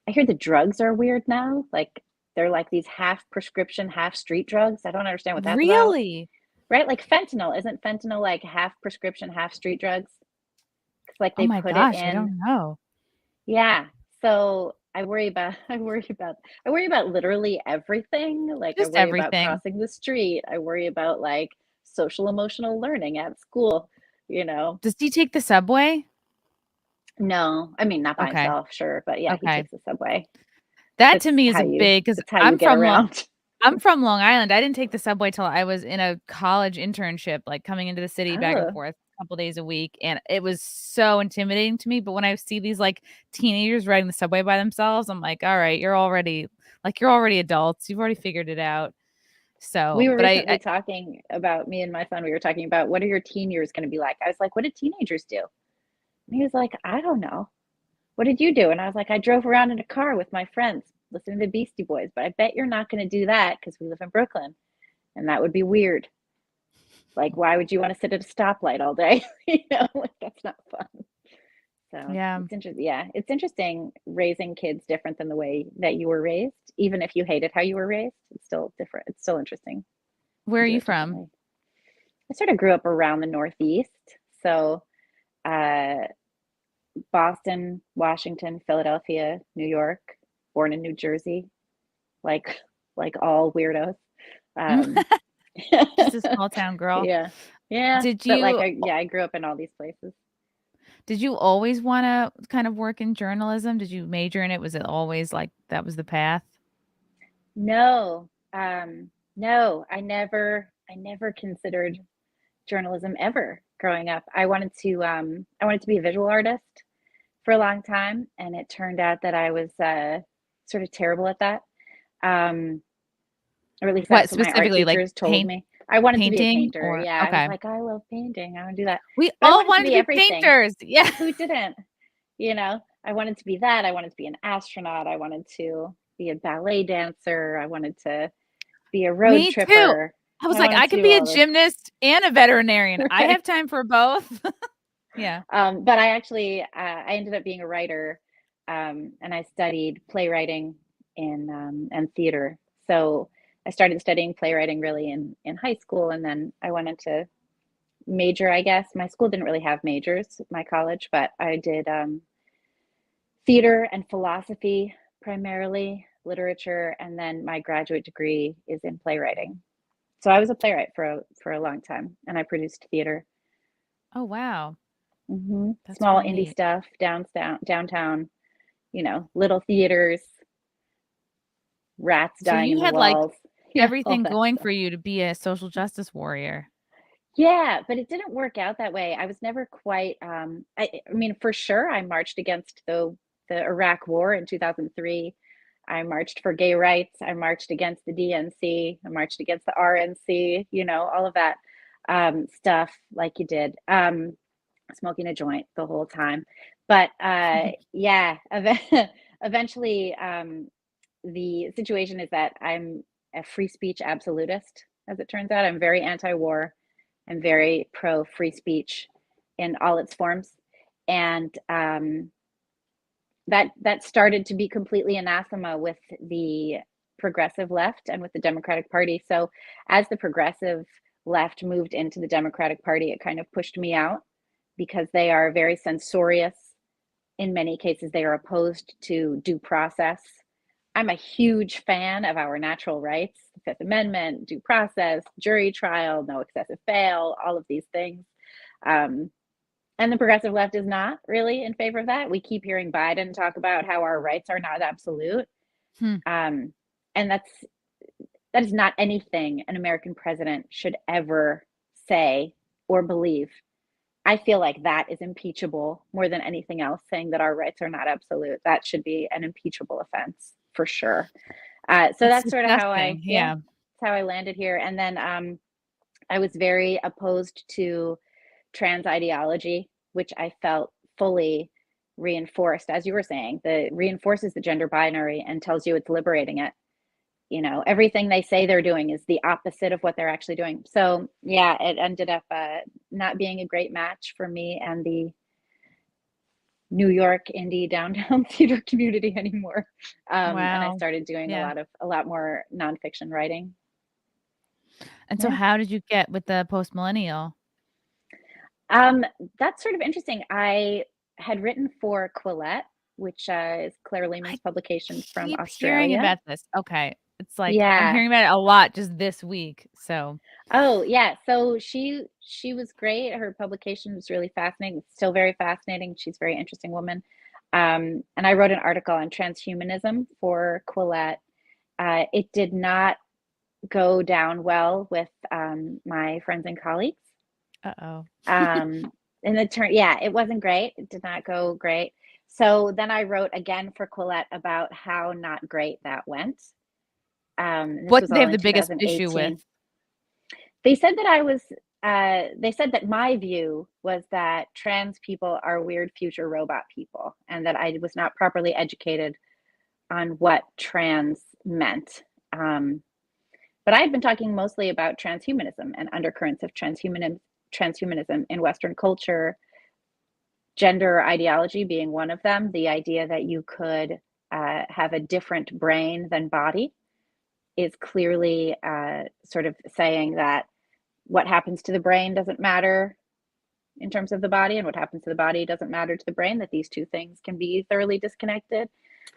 I hear the drugs are weird now. Like they're like these half prescription, half street drugs. I don't understand what that's about. Really? Right? Like fentanyl. Isn't fentanyl like half prescription, half street drugs? It's like Oh they my put it gosh, I in. don't know. Yeah. So I worry about literally everything. Like I Just worry about everything. crossing the street. I worry about like social emotional learning at school, you know. Does he take the subway? No, I mean not by Okay. himself, sure, but yeah, he Okay. takes the subway. That to It's me is how a you big, because it's how you get around. I'm from Long Island. I didn't take the subway till I was in a college internship, like coming into the city back and Oh, forth a couple days a week, and it was so intimidating to me. But when I see these like teenagers riding the subway by themselves, I'm like, all right, you're already adults. You've already figured it out. we So, were but recently talking about me and my son. We were talking about what are your teen years going to be like? I was like, what did teenagers do? And he was like, I don't know. What did you do? And I was like, I drove around in a car with my friends listening to Beastie Boys, but I bet you're not going to do that because we live in Brooklyn and that would be weird. Like, why would you want to sit at a stoplight all day? Like, that's not fun. So yeah. it's interesting. Yeah, it's interesting raising kids different than the way that you were raised. Even if you hated how you were raised, it's still different. It's still interesting Where to are do you it from? differently. I sort of grew up around the Northeast. So, uh, Boston, Washington, Philadelphia, New York, born in New Jersey, like like all weirdos. Um, Just a small town girl. yeah, yeah. Did But like, you I grew up in all these places. did you always want to kind of work in journalism? Did you major in it? Was it always like that was the path? No, no, I never considered journalism ever growing up. I wanted to be a visual artist for a long time, and it turned out that I was sort of terrible at that. Um, or at least What that's what my art specifically, like teachers told me. I wanted to be a painting painter. or Yeah, I was okay. like, I love painting. I want to do that. We But I all wanted to wanted to be be everything. painters. Yeah. Who didn't? I wanted to be that. I wanted to be an astronaut. I wanted to be a ballet dancer. I wanted to be a road Me too. tripper. I was I like, wanted I to could do be a all this. gymnast and a veterinarian. I Right. have time for both. Yeah. But I actually, I ended up being a writer, and I studied playwriting and theater. So I started studying playwriting really in high school, and then I went into major, I guess. My school didn't really have majors, my college, but I did theater and philosophy primarily, literature, and then my graduate degree is in playwriting. So I was a playwright for a long time, and I produced theater. Oh, wow. That's Small really indie neat. stuff downtown, little theaters, rats So dying you in the had like walls, all everything that going stuff. for you to be a social justice warrior. Yeah, but it didn't work out that way. I was never quite. I mean, for sure, I marched against the Iraq War in 2003. I marched for gay rights. I marched against the DNC. I marched against the RNC. All of that. stuff like you did, smoking a joint the whole time. But yeah, eventually, the situation is that I'm a free speech absolutist, as it turns out. I'm very anti-war. I'm very pro free speech in all its forms. And that started to be completely anathema with the progressive left and with the Democratic Party. So as the progressive left moved into the Democratic Party, it kind of pushed me out because they are very censorious. In many cases, they are opposed to due process. I'm a huge fan of our natural rights, the Fifth Amendment, due process, jury trial, no excessive bail, all of these things. And the progressive left is not really in favor of that. We keep hearing Biden talk about how our rights are not absolute. And that is not anything an American president should ever say or believe. I feel like that is impeachable more than anything else, saying that our rights are not absolute. That should be an impeachable offense for sure. So that's sort of how that's how I landed here. And then I was very opposed to trans ideology, which I felt fully reinforced, as you were saying, that reinforces the gender binary and tells you it's liberating it. You know, everything they say they're doing is the opposite of what they're actually doing. So yeah, it ended up not being a great match for me and the New York indie downtown theater community anymore. And I started doing a lot more nonfiction writing. And so how did you get with the post millennial? That's sort of interesting. I had written for Quillette, which is Claire Lehman's publication from Australia. Hearing about this. Okay. It's like I'm hearing about it a lot just this week. So oh yeah. So she was great. Her publication was really fascinating. It's still very fascinating. She's a very interesting woman. And I wrote an article on transhumanism for Quillette. It did not go down well with my friends and colleagues. And it wasn't great. It did not go great. So then I wrote again for Quillette about how not great that went. What did they have the biggest issue with? They said that they said that my view was that trans people are weird future robot people and that I was not properly educated on what trans meant. But I had been talking mostly about transhumanism and undercurrents of transhumanism in Western culture, gender ideology being one of them, the idea that you could have a different brain than body is clearly sort of saying that what happens to the brain doesn't matter in terms of the body, and what happens to the body doesn't matter to the brain, that these two things can be thoroughly disconnected.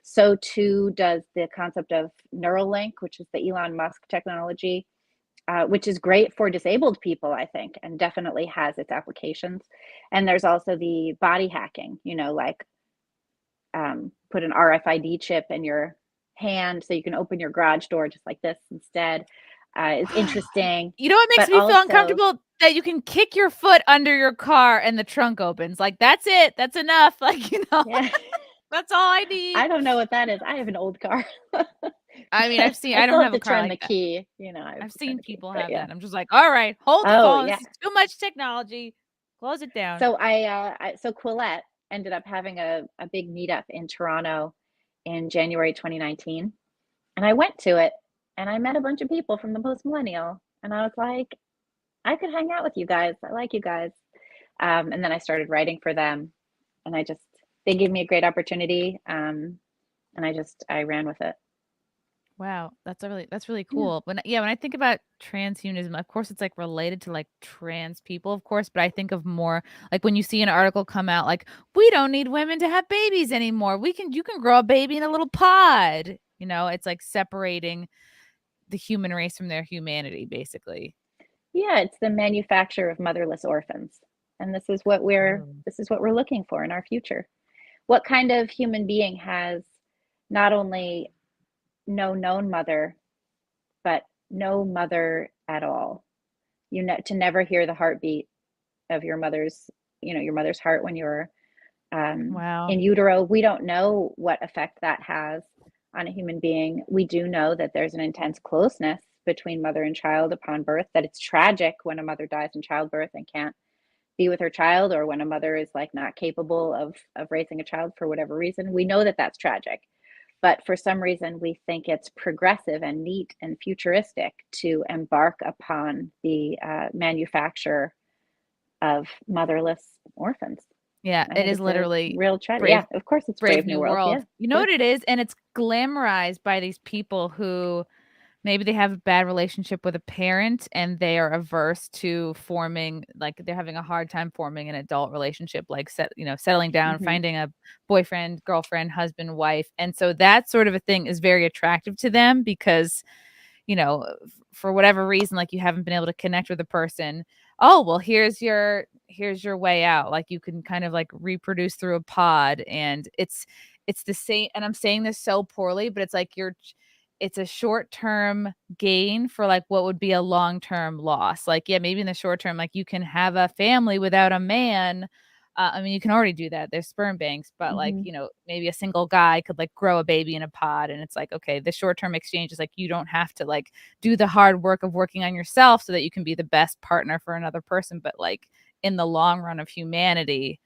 So too does the concept of Neuralink, which is the Elon Musk technology, which is great for disabled people, I think, and definitely has its applications. And there's also the body hacking, like put an RFID chip in your hand so you can open your garage door just like this instead. It's interesting. You know what makes me feel uncomfortable? That you can kick your foot under your car and the trunk opens. Like, that's it. That's enough. Like, that's all I need. I don't know what that is. I have an old car. I mean, I've seen. I don't have a car turn like the key. I've seen people have that. I'm just like, all right, hold the phone. This is too much technology. Close it down. So so Quillette ended up having a big meetup in Toronto in January 2019, and I went to it, and I met a bunch of people from the post millennial, and I was like, I could hang out with you guys. I like you guys. And then I started writing for them, and they gave me a great opportunity, and I ran with it. Wow, that's really cool. Yeah. When I think about transhumanism, of course, it's like related to like trans people, of course, but I think of more like when you see an article come out like, we don't need women to have babies anymore. You can grow a baby in a little pod. It's like separating the human race from their humanity, basically. Yeah, it's the manufacture of motherless orphans. And this is what we're looking for in our future. What kind of human being has not only no known mother, but no mother at all? To never hear the heartbeat of your mother's heart when you're in utero. We don't know what effect that has on a human being. We do know that there's an intense closeness between mother and child upon birth, that it's tragic when a mother dies in childbirth and can't be with her child, or when a mother is like not capable of raising a child for whatever reason. We know that that's tragic. But for some reason, we think it's progressive and neat and futuristic to embark upon the manufacture of motherless orphans. Yeah, I it think is it's a literally real tragedy. Brave Yeah, of course it's Brave Brave New New World. Yeah, World. of You know course. what it is? And it's glamorized by these people who maybe they have a bad relationship with a parent and they are averse to forming, like they're having a hard time forming an adult relationship, like settling down, Hmm. finding a boyfriend, girlfriend, husband, wife. And so that sort of a thing is very attractive to them because, for whatever reason, like you haven't been able to connect with a person. Oh, well, here's your way out. Like you can kind of like reproduce through a pod, and it's the same. And I'm saying this so poorly, but it's like it's a short-term gain for like what would be a long-term loss. Like, yeah, maybe in the short term, like you can have a family without a man. I mean, you can already do that. There's sperm banks, but like, Hmm. maybe a single guy could like grow a baby in a pod. And it's like, okay, the short-term exchange is like, you don't have to like do the hard work of working on yourself so that you can be the best partner for another person. But like in the long run of humanity,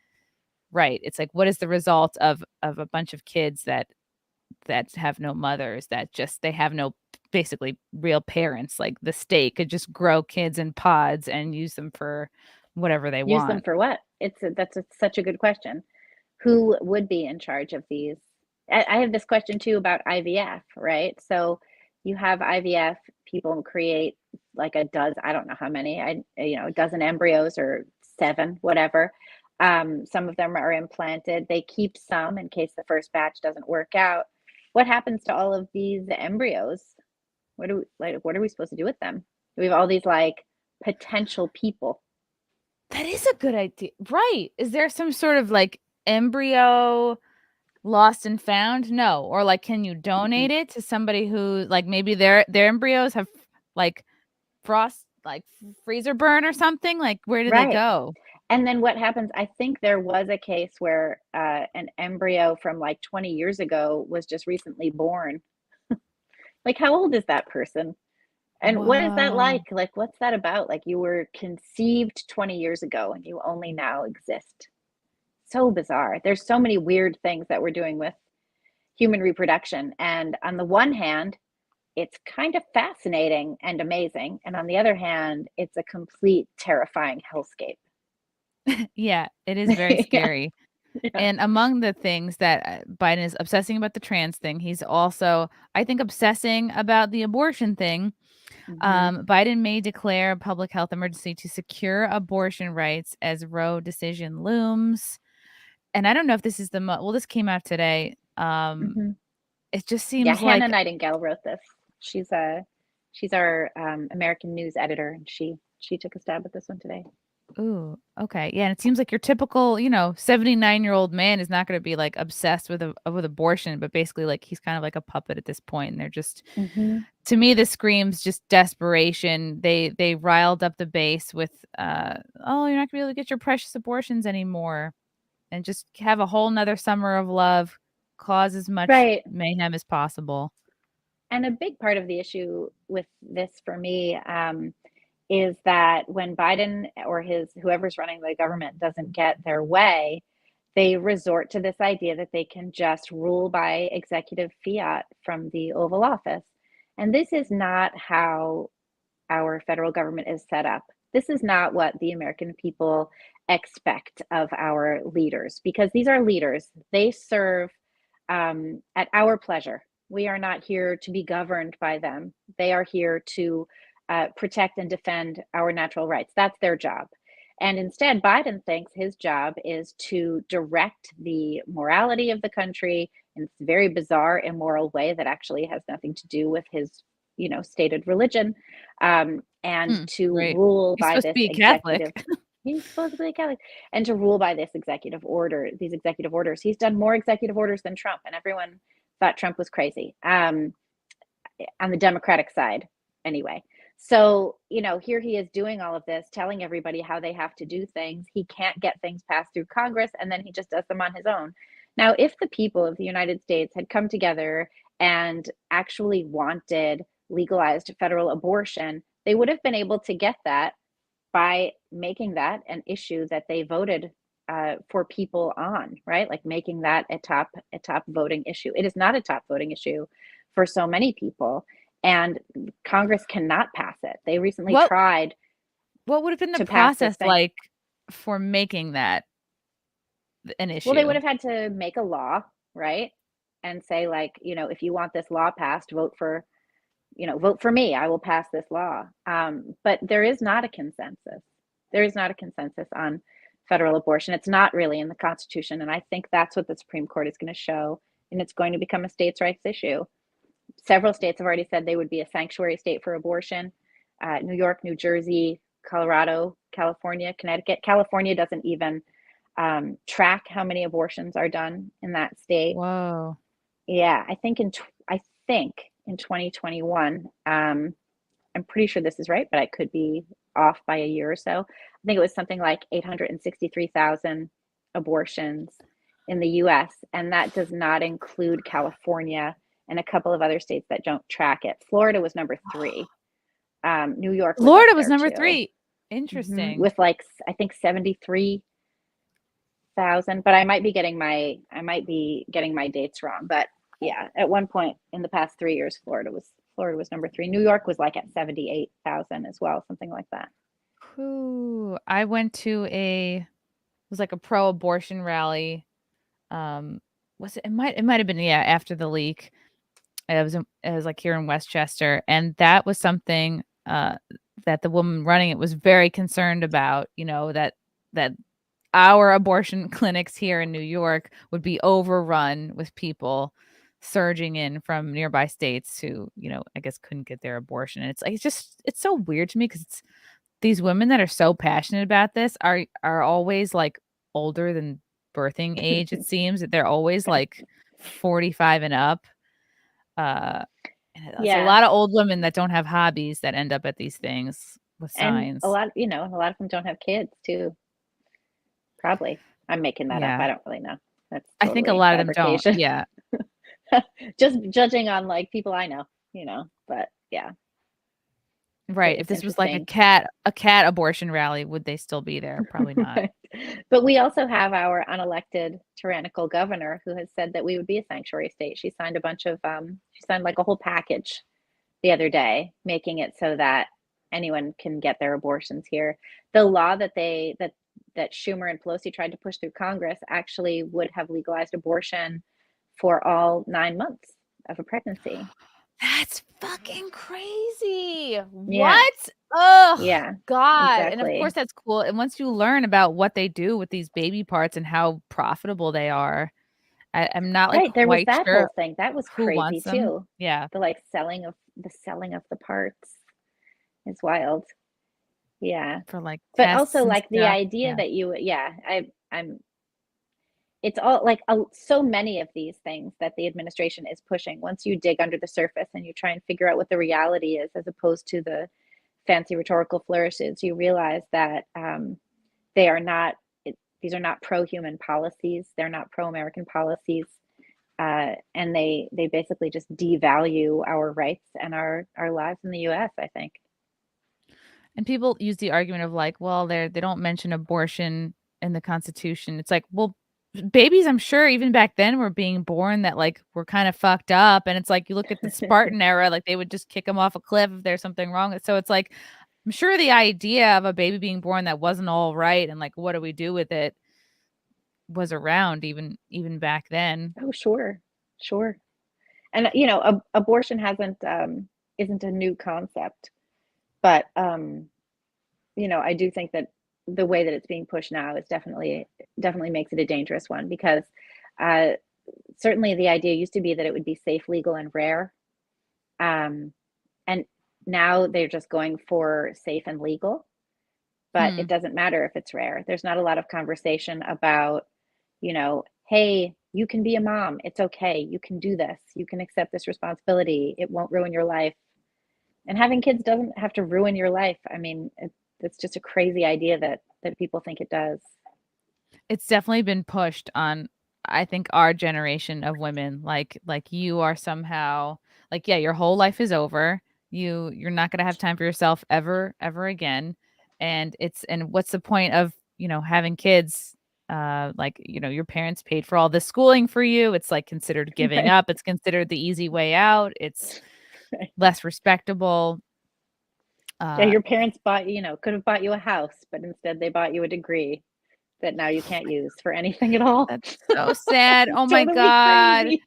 right? It's like, what is the result of a bunch of kids that have no mothers, that just they have no basically real parents? Like the state could just grow kids in pods and use them for whatever they Use them want. for what? Such a good question. Who would be in charge of these? I have this question too about IVF, right? So you have IVF, people create like a dozen, I don't know how many, a dozen embryos or seven, whatever. Some of them are implanted. They keep some in case the first batch doesn't work out. What happens to all of these embryos? What are we supposed to do with them? We have all these like potential people. That is a good idea. Right. Is there some sort of like embryo lost and found? No. Or like, can you Mm-mm. donate it to somebody who like maybe their embryos have like frost, like freezer burn or something? Like, where do they Right. go? And then what happens, I think there was a case where an embryo from like 20 years ago was just recently born. Like, how old is that person? And what is that like? Whoa. Like, what's that about? Like, you were conceived 20 years ago and you only now exist. So bizarre. There's so many weird things that we're doing with human reproduction. And on the one hand, it's kind of fascinating and amazing. And on the other hand, it's a complete terrifying hellscape. Yeah, it is very Yeah. scary. Yeah. And among the things that Biden is obsessing about the trans thing, he's also, I think, obsessing about the abortion thing. Hmm. Biden may declare a public health emergency to secure abortion rights as Roe decision looms. And I don't know if this is well, this came out today. Hmm. It just Yeah, seems Hannah like, Nightingale wrote this. She's our American news editor, and she took a stab at this one today. ooh, okay. Yeah, and it seems like your typical, 79-year-old man is not going to be like obsessed with abortion, but basically like he's kind of like a puppet at this point, and they're just, Hmm. to me, this screams just desperation. They riled up the base with oh, you're not going to be able to get your precious abortions anymore, and just have a whole nother summer of love, cause as much Right. mayhem as possible. And a big part of the issue with this for me is that when Biden or his whoever's running the government doesn't get their way, they resort to this idea that they can just rule by executive fiat from the Oval Office. And this is not how our federal government is set up. This is not what the American people expect of our leaders, because these are leaders. They serve at our pleasure. We are not here to be governed by them. They are here to protect and defend our natural rights. That's their job. And instead, Biden thinks his job is to direct the morality of the country in this very bizarre, immoral way that actually has nothing to do with his, stated religion, and to Right. rule He's by supposed to this be Catholic. executive. He's supposed to be a Catholic, and to rule by this executive order, these executive orders. He's done more executive orders than Trump, and everyone thought Trump was crazy. On the Democratic side, anyway. So, here he is doing all of this, telling everybody how they have to do things. He can't get things passed through Congress, and then he just does them on his own. Now, if the people of the United States had come together and actually wanted legalized federal abortion, they would have been able to get that by making that an issue that they voted for people on, right? Like making that a top voting issue. It is not a top voting issue for so many people, and Congress cannot pass it. They recently What tried what would have been the to pass this process thing. like for making that an Well, they issue? would have had to make a law, right? And say, like, if you want this law passed, vote for me. I will pass this law. But there is not a consensus. There is not a consensus on federal abortion. It's not really in the Constitution. And I think that's what the Supreme Court is going to show. And it's going to become a states' rights issue. Several states have already said they would be a sanctuary state for abortion. New York, New Jersey, Colorado, California, Connecticut. California doesn't even track how many abortions are done in that state. Whoa. Yeah, I think in 2021, I'm pretty sure this is right, but I could be off by a year or so. I think it was something like 863,000 abortions in the US, and that does not include California and a couple of other states that don't track it. Florida was number 3. New York was Florida up was there number too. 3. Interesting. With like, I think 73,000, but I might be getting my dates wrong. But yeah, at one point in the past 3 years, Florida was number 3. New York was like at 78,000 as well, something like that. Ooh, I went to it was like a pro-abortion rally. Was it might have been, yeah, after the leak. It was like here in Westchester, and that was something that the woman running it was very concerned about, that our abortion clinics here in New York would be overrun with people surging in from nearby states who, I guess couldn't get their abortion. And it's like it's so weird to me because it's these women that are so passionate about this are always like older than birthing age. It seems that they're always like 45 and up. And it's a Yeah, lot of old women that don't have hobbies that end up at these things with and a signs. lot, a lot of them don't have kids too. Probably, I'm making that up. Yeah. I don't really know. That's I think a totally lot of them don't. fabrication. Yeah. Just judging on like people I know, But yeah, Right. If it's this was like a interesting. cat abortion rally, would they still be there? Probably not. Right. But we also have our unelected tyrannical governor who has said that we would be a sanctuary state. She signed like a whole package the other day, making it so that anyone can get their abortions here. The law that Schumer and Pelosi tried to push through Congress actually would have legalized abortion for all 9 months of a pregnancy. That's fucking crazy. Yeah. What? Oh, Yeah, God. And of exactly. course that's cool. And once you learn about what they do with these baby parts and how profitable they are, I'm not like Right, there was quite that whole sure thing. That was who crazy wants them. too. Yeah, The like selling of the parts is wild. Yeah. for like But also tests and like the stuff. idea Yeah. that I'm it's all like so many of these things that the administration is pushing. Once you dig under the surface and you try and figure out what the reality is, as opposed to the fancy rhetorical flourishes, you realize that they are not. These are not pro-human policies. They're not pro-American policies, and they basically just devalue our rights and our lives in the U.S. I think. And people use the argument of like, well, they don't mention abortion in the Constitution. It's like, well, babies, I'm sure even back then were being born that like were kind of fucked up. And it's like you look at the Spartan era, like they would just kick them off a cliff if there's something wrong. So it's like I'm sure the idea of a baby being born that wasn't all right and like what do we do with it was around even back then. Oh, sure, sure. And abortion isn't a new concept, but I do think that the way that it's being pushed now is definitely makes it a dangerous one because uh, certainly the idea used to be that it would be safe, legal, and rare, um, and now they're just going for safe and legal. But Hmm. it doesn't matter if it's rare. There's not a lot of conversation about, hey, you can be a mom. It's okay. You can do this. You can accept this responsibility. It won't ruin your life. And having kids doesn't have to ruin your life. I mean, it's just a crazy idea that people think it does. It's definitely been pushed on, I think, our generation of women. Like you are somehow like, yeah, your whole life is over. You're not going to have time for yourself ever again. And what's the point of, having kids? Like, your parents paid for all this schooling for you. It's like considered giving Right. up. It's considered the easy way out. It's Right. less respectable. Yeah, your parents bought could have bought you a house, but instead they bought you a degree that now you can't use for anything at all. That's so sad. It's Oh my totally God. crazy.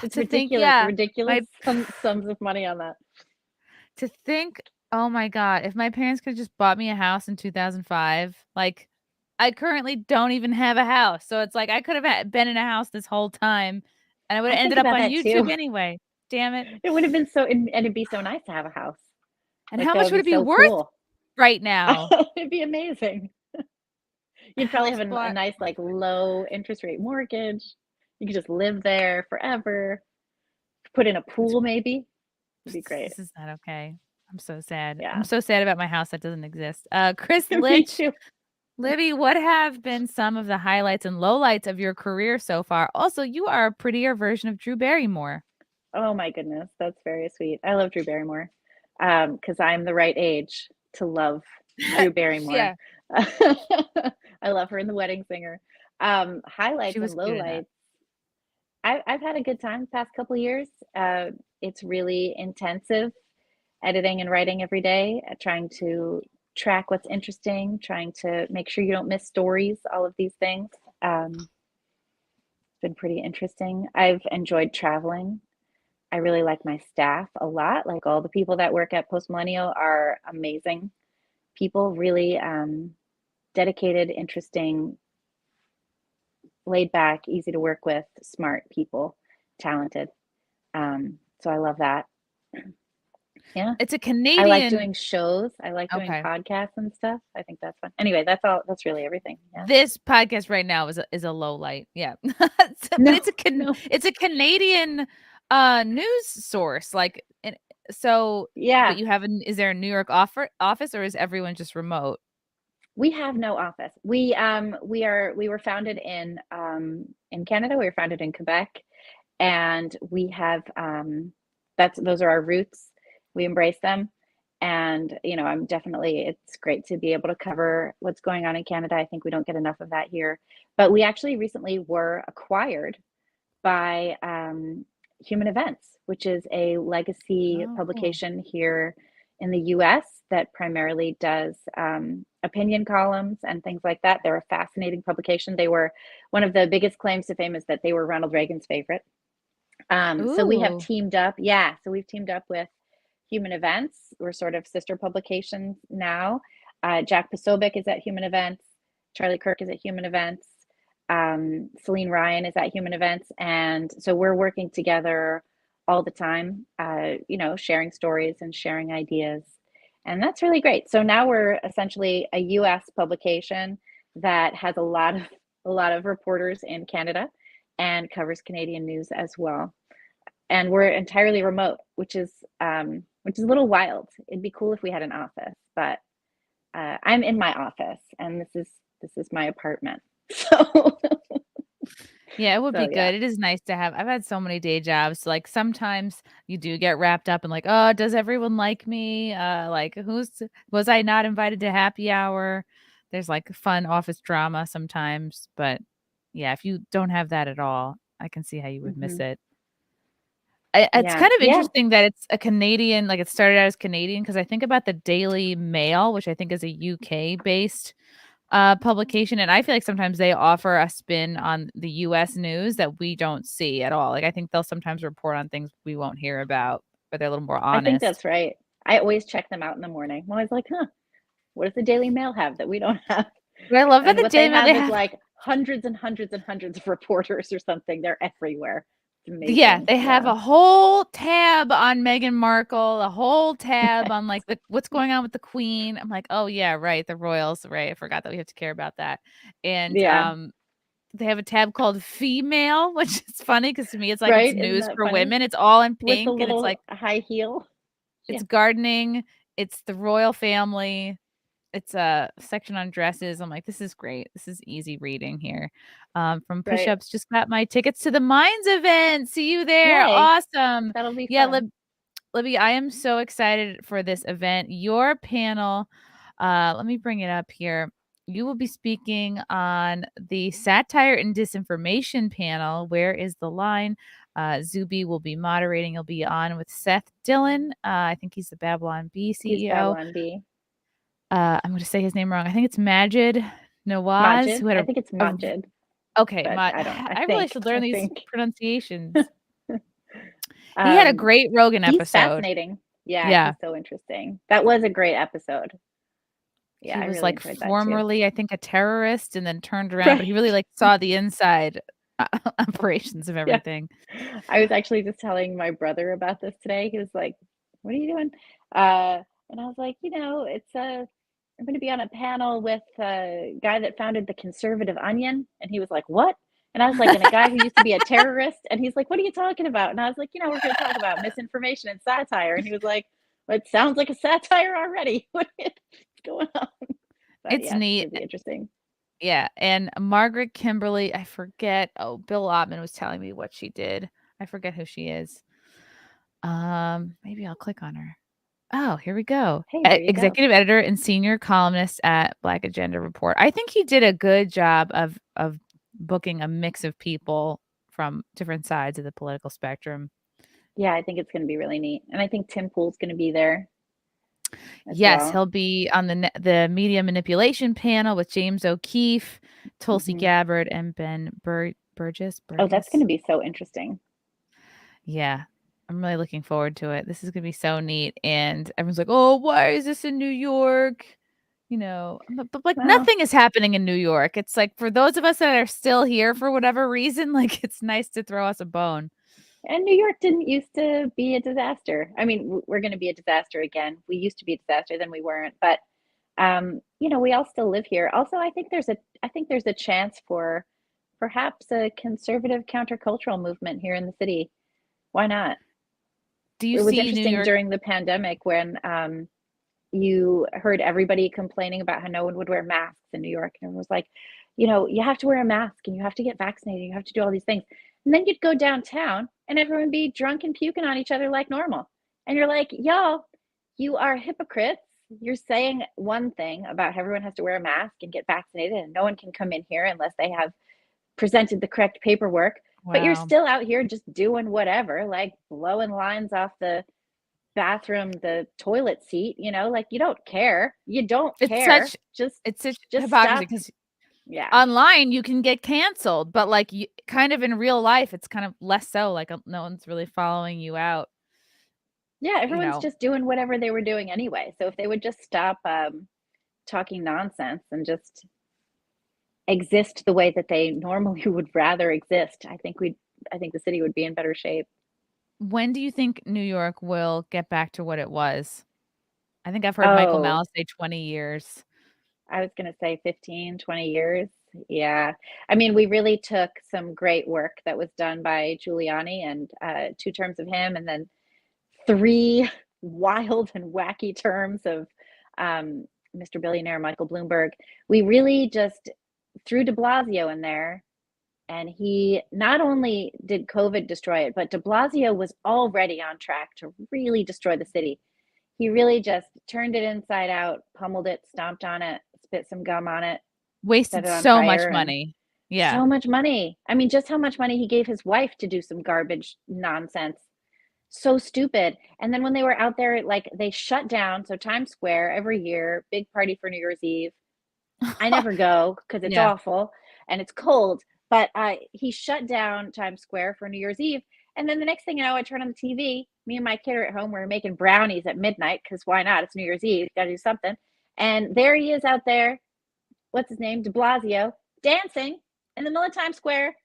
It's To think, ridiculous. yeah, Ridiculous my sums of money on that. to think, oh my God, if my parents could have just bought me a house in 2005, like I currently don't even have a house. So it's like I could have been in a house this whole time and I would I have think ended up about on that YouTube too. anyway. Damn it. It would have been and it'd be so nice to have a house. And Like how that much would would be it be so worth cool. right now? It'd be amazing. A You'd probably house have a bought. nice like low interest rate mortgage. You could just live there forever. Put in a pool maybe. It'd be great. This is not okay. I'm so sad. I'm Yeah. so sad about my house that doesn't exist. Chris Me Litch, too. Libby, what have been some of the highlights and lowlights of your career so far? Also, you are a prettier version of Drew Barrymore. Oh my goodness, that's very sweet. I love Drew Barrymore. Because I'm the right age to love Drew Barrymore. Yeah, I love her in The Wedding Singer. she Highlights and was cute in that. lowlights. I've had a good time the past couple years. It's really intensive editing and writing every day, trying to track what's interesting, trying to make sure you don't miss stories, all of these things. It's been pretty interesting. I've enjoyed traveling. I really like my staff a lot. Like all the people that work at Post Millennial are amazing people, really dedicated, interesting, laid back, easy to work with, smart people, talented. So I love that. Yeah. It's a I like Canadian. doing shows. I like doing Okay. podcasts and stuff. I think that's fun. Anyway, that's all. That's really everything. Yeah. This podcast right now is a low light. Yeah. But No, it's no. it's a Canadian news source. Like, but Yeah. you have is there a New York office, or is everyone just remote? We have no office. We were founded in Canada. We were founded in Quebec, and we have those are our roots. We embrace them, and it's great to be able to cover what's going on in Canada. I think we don't get enough of that here, but we actually recently were acquired by Human Events, which is a legacy Oh, cool. publication here in the US that primarily does opinion columns and things like that. They're a fascinating publication. They were one of the biggest claims to fame is that they were Ronald Reagan's favorite. So we have Ooh. teamed up. Yeah, so we've teamed up with Human Events. We're sort of sister publications now. Jack Posobiec is at Human Events. Charlie Kirk is at Human Events. Celine Ryan is at Human Events. And so we're working together all the time, sharing stories and sharing ideas. And that's really great. So now we're essentially a US publication that has a lot of reporters in Canada and covers Canadian news as well. And we're entirely remote, which is a little wild. It'd be cool if we had an office, but I'm in my office, and this is my apartment. So Yeah, it would be so yeah, good. It is nice to have. I've had so many day jobs. Like sometimes you do get wrapped up in like, oh, does everyone like me? Like was I not invited to happy hour? There's like fun office drama sometimes, but yeah, if you don't have that at all, I can see how you would miss hmm it. It's yeah, kind of yeah. interesting that it's a Canadian, like it started out as Canadian, because I think about the Daily Mail, which I think is a UK based publication, and I feel like sometimes they offer a spin on the US news that we don't see at all. Like I think they'll sometimes report on things we won't hear about, but they're a little more I think honest. that's right. I always check them out in the morning. I'm always like, huh, what does the Daily Mail have that we don't have? But I love that And the what they Daily Mail they have is have. like hundreds and hundreds and hundreds of reporters or something. They're everywhere. It's Yeah, amazing. they have Yeah. a whole tab on Meghan Markle, a whole tab on like what's going on with the Queen. I'm like, oh yeah, right, the royals, right? I forgot that we have to care about that. And Yeah. they have a tab called female, which is funny because to me it's like it's Right? Isn't news that for funny? women. It's all in With the pink and it's like little high heel. it's Yeah. gardening, it's the royal family, it's a section on dresses. I'm like, this is great. This is easy reading here. From Right. push-ups, just got my tickets to the Minds event. See you there. Yay. Awesome. That'll be Yeah, fun. Libby, I am so excited for this event. Your panel, let me bring it up here. You will be speaking on the satire and disinformation panel. Where is the line? Zuby will be moderating. He'll be on with Seth Dillon. I think he's the Babylon Bee CEO. He's Babylon Bee. I'm going to say his name wrong. I think it's Majid Nawaz. Majid. Who had I think it's Majid. Okay, I really should learn these pronunciations. He had a great Rogan episode. He's fascinating. Yeah, he's so interesting. That was a great episode. Yeah, he was like formerly, I think, a terrorist, and then turned around, but he really like saw the inside operations of everything. Yeah. I was actually just telling my brother about this today. He was like, "What are you doing?" And I was like, it's I'm going to be on a panel with a guy that founded the Conservative Onion, and he was like, "What?" And I was like, and a guy who used to be a terrorist, and he's like, "What are you talking about?" And I was like, we're going to talk about misinformation and satire. And he was like, well, it sounds like a satire already. What's going on? But it's neat. It'd be interesting. Yeah. And Margaret Kimberly, I forget. Oh, Bill Ottman was telling me what she did. I forget who she is. Maybe I'll click on her. Oh, here we go. Hey, executive editor and senior columnist at Black Agenda Report. I think he did a good job of booking a mix of people from different sides of the political spectrum. Yeah, I think it's going to be really neat. And I think Tim Pool's going to be there. Yes, he'll be on the media manipulation panel with James O'Keefe, Tulsi Gabbard, and Ben Burgess. Oh, that's going to be so interesting. Yeah, I'm really looking forward to it. This is going to be so neat. And everyone's like, oh, why is this in New York? But like nothing is happening in New York. It's like for those of us that are still here for whatever reason, like it's nice to throw us a bone. And New York didn't used to be a disaster. I mean, we're going to be a disaster again. We used to be a disaster, then we weren't. But we all still live here. Also, I think there's a chance for perhaps a conservative countercultural movement here in the city. Why not? It was interesting during the pandemic when you heard everybody complaining about how no one would wear masks in New York. And it was like, you have to wear a mask and you have to get vaccinated. You have to do all these things. And then you'd go downtown and everyone be drunk and puking on each other like normal. And you're like, y'all, you are hypocrites. You're saying one thing about how everyone has to wear a mask and get vaccinated and no one can come in here unless they have presented the correct paperwork. Wow. But you're still out here just doing whatever, like blowing lines off the bathroom, the toilet seat, like you don't care. You don't care. It's such hypocrisy because online you can get canceled, but like kind of in real life, it's kind of less so. Like no one's really following you out. Yeah, everyone's just doing whatever they were doing anyway. So if they would just stop talking nonsense and just exist the way that they normally would rather exist, I think the city would be in better shape. When do you think New York will get back to what it was? I think I've heard Michael Malice say 20 years. I was going to say 15, 20 years. Yeah. I mean, we really took some great work that was done by Giuliani and 2 terms of him, and then 3 wild and wacky terms of Mr. Billionaire Michael Bloomberg. We really just threw de Blasio in there. And he not only did COVID destroy it, but de Blasio was already on track to really destroy the city. He really just turned it inside out, pummeled it, stomped on it, spit some gum on it. Wasted so much money. Yeah. So much money. I mean, just how much money he gave his wife to do some garbage nonsense. So stupid. And then when they were out there, like they shut down. So Times Square every year, big party for New Year's Eve. I never go because it's awful and it's cold. But he shut down Times Square for New Year's Eve. And then the next thing you know, I turn on the TV. Me and my kid are at home. We're making brownies at midnight because why not? It's New Year's Eve. Got to do something. And there he is out there. What's his name? De Blasio, dancing in the middle of Times Square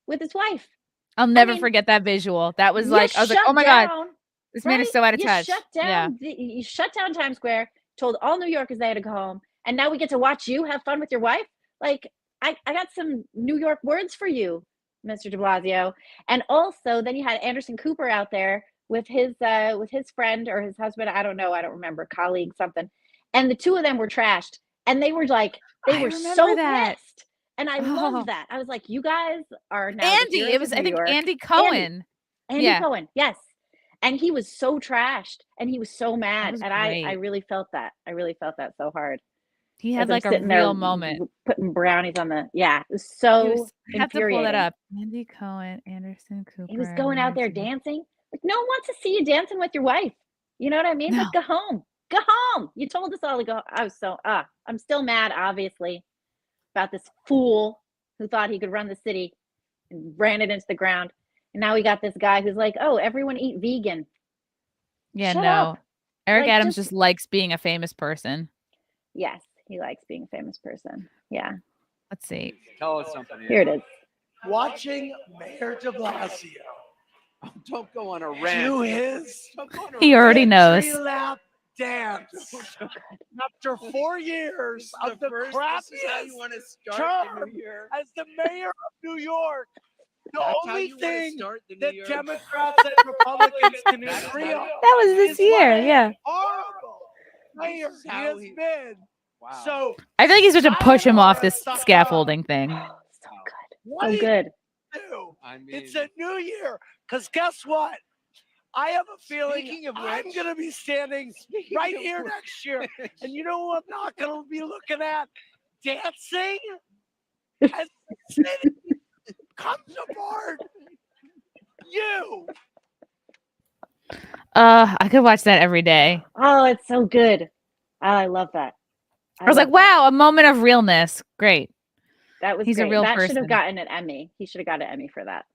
with his wife. I'll never forget that visual. That was like, I was like, oh my God, this man is so out of touch. You shut down Times Square, told all New Yorkers they had to go home. And now we get to watch you have fun with your wife. Like, I got some New York words for you, Mr. de Blasio. And also then you had Anderson Cooper out there with his friend or his husband. I don't know. I don't remember. Colleague, something. And the 2 of them were trashed. And they were like, they were so pissed. And I love that. I was like, you guys are now Andy. It was, I think, Andy Cohen. Andy Cohen. Yes. And he was so trashed and he was so mad. was And I great. really felt that. I really felt that so hard. He As had I'm like a sitting there real moment. putting brownies on the, yeah, it was It so was I have to pull that infuriating. up. Andy Cohen, Anderson He was Cooper, going out there Ramsey. dancing. Like, no one wants to see you dancing with your wife. You know what I mean? No. Like, go home. Go home. You told us all to go. I was so, I'm still mad, obviously, about this fool who thought he could run the city and ran it into the ground. And now we got this guy who's like, oh, everyone eat vegan. Yeah, Shut no. up. Eric Like, Adams just likes being a famous person. yes, he likes being a famous person. Yeah. Let's see. Tell us something. Here it is. Watching Mayor de Blasio Don't go on a rant. do his He already knows. victory lap dance after 4 years of the crappiest term as the mayor of New York. The only thing that Democrats and Republicans can agree on That was this is year, what a yeah. horrible mayor he has been. Wow. So I feel like he's supposed to push him off this Stop. scaffolding thing. So good. what So do you good. do? I mean, It's a new year. Because guess what? I have a feeling Speaking of I'm which- going to be standing right here next year. And you know what I'm not going to be looking at? Dancing as the city comes apart. You. I could watch that every day. Oh, it's so good. Oh, I love that. I was like, love that. wow, a moment of realness. Great. That was He's a great. real That should person. have gotten an Emmy. He should have got an Emmy for that.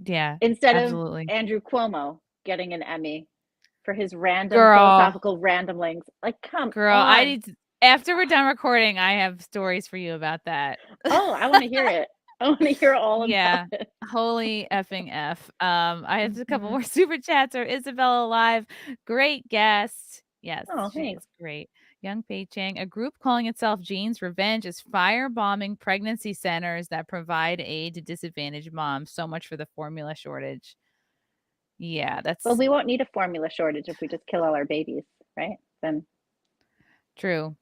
Yeah. Instead Absolutely. of Andrew Cuomo getting an Emmy for his random Girl. philosophical randomlings. Like, come Girl, on. I need to, after we're done recording, I have stories for you about that. Oh, I want to hear it. I want to hear all about Yeah. it. Holy effing F. I have a couple Mhm. more super chats. Or Isabella Live. Great guest. Yes, Oh, she thanks. is great. Young Pei Chang, a group calling itself Jane's Revenge is firebombing pregnancy centers that provide aid to disadvantaged moms. So much for the formula shortage. Yeah, that's Well, we won't need a formula shortage if we just kill all our babies, right? Then true.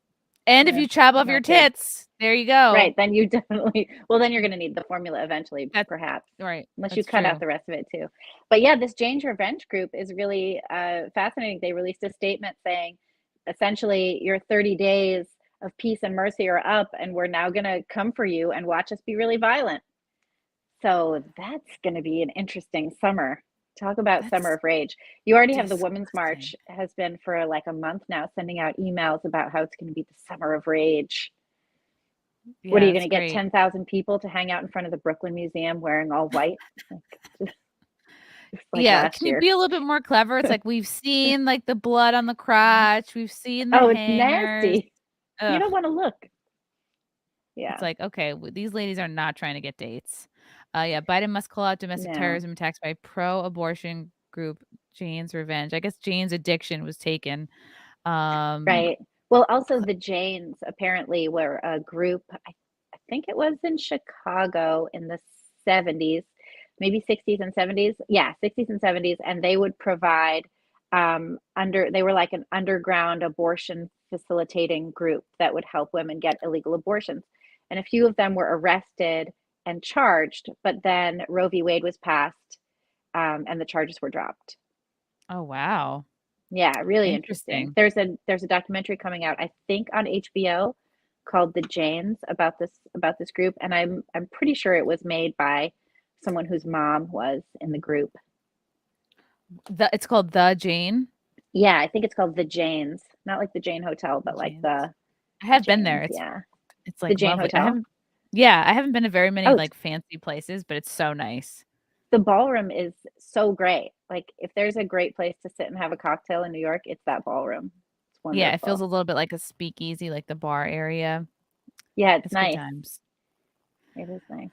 And if Yeah, you chop off no your kids. tits, there you go. right, then you definitely well then you're going to need the formula eventually, That's- perhaps. Right. Unless you that's cut out true. the rest of it too. But yeah, this Jane's Revenge group is really fascinating. They released a statement saying essentially your 30 days of peace and mercy are up and we're now going to come for you and watch us be really violent. So that's going to be an interesting summer. Talk about That's summer of rage. You already have the Women's disgusting. March has been for like a month now sending out emails about how it's going to be the summer of rage. What are Yeah, you going that's to get great. 10,000 people to hang out in front of the Brooklyn Museum wearing all white? Just like Yeah, last can year. you be a little bit more clever? It's like we've seen like the blood on the crotch, we've seen the Oh, it's hangers. nasty. You Ugh. don't want to look. Yeah. It's like, okay, these ladies are not trying to get dates. Yeah, Biden must call out domestic No. terrorism attacks by pro-abortion group Jane's Revenge. I guess Jane's Addiction was taken. Right. Well, also the Janes apparently were a group, I think it was in Chicago in the 70s, maybe 60s and 70s. Yeah, 60s and 70s. And they would provide they were like an underground abortion facilitating group that would help women get illegal abortions. And a few of them were arrested and charged, but then Roe v. Wade was passed and the charges were dropped. Oh wow. Yeah, really interesting. There's a documentary coming out, I think on HBO called The Janes about this group, and I'm pretty sure it was made by someone whose mom was in the group. It's called The Jane. Yeah, I think it's called The Janes, not like the Jane Hotel, but like Janes. the I have been Janes, there. yeah. It's like Jane lovely. Hotel? I haven't been to very many Oh, like fancy places, but it's so nice. The ballroom is so great. Like if there's a great place to sit and have a cocktail in New York, it's that ballroom. It's wonderful. Yeah, it feels a little bit like a speakeasy, like the bar area. Yeah, it's It's nice. good times. It is nice.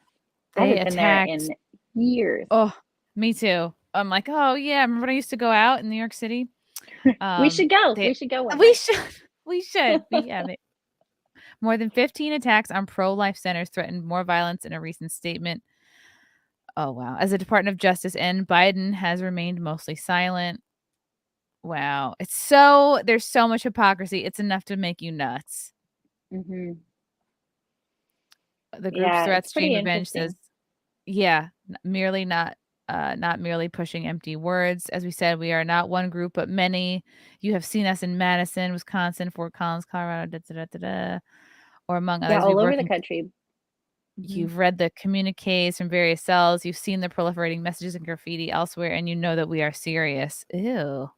I They haven't been there in attacked. years. Oh, me too. I'm like, oh yeah, remember when I used to go out in New York City? We should go. they- We should go one We night. should. We should. More than 15 attacks on pro-life centers threatened more violence in a recent statement. Oh wow! As the Department of Justice and Biden has remained mostly silent. Wow, there's so much hypocrisy. It's enough to make you nuts. Mm-hmm. The group's Yeah, threats, it's pretty Jane Revenge interesting. says, yeah, merely not not merely pushing empty words. As we said, we are not one group, but many. You have seen us in Madison, Wisconsin, Fort Collins, Colorado, or among others. all over the country. You've read the communiques from various cells. You've seen the proliferating messages and graffiti elsewhere, and you know that we are serious. Ew.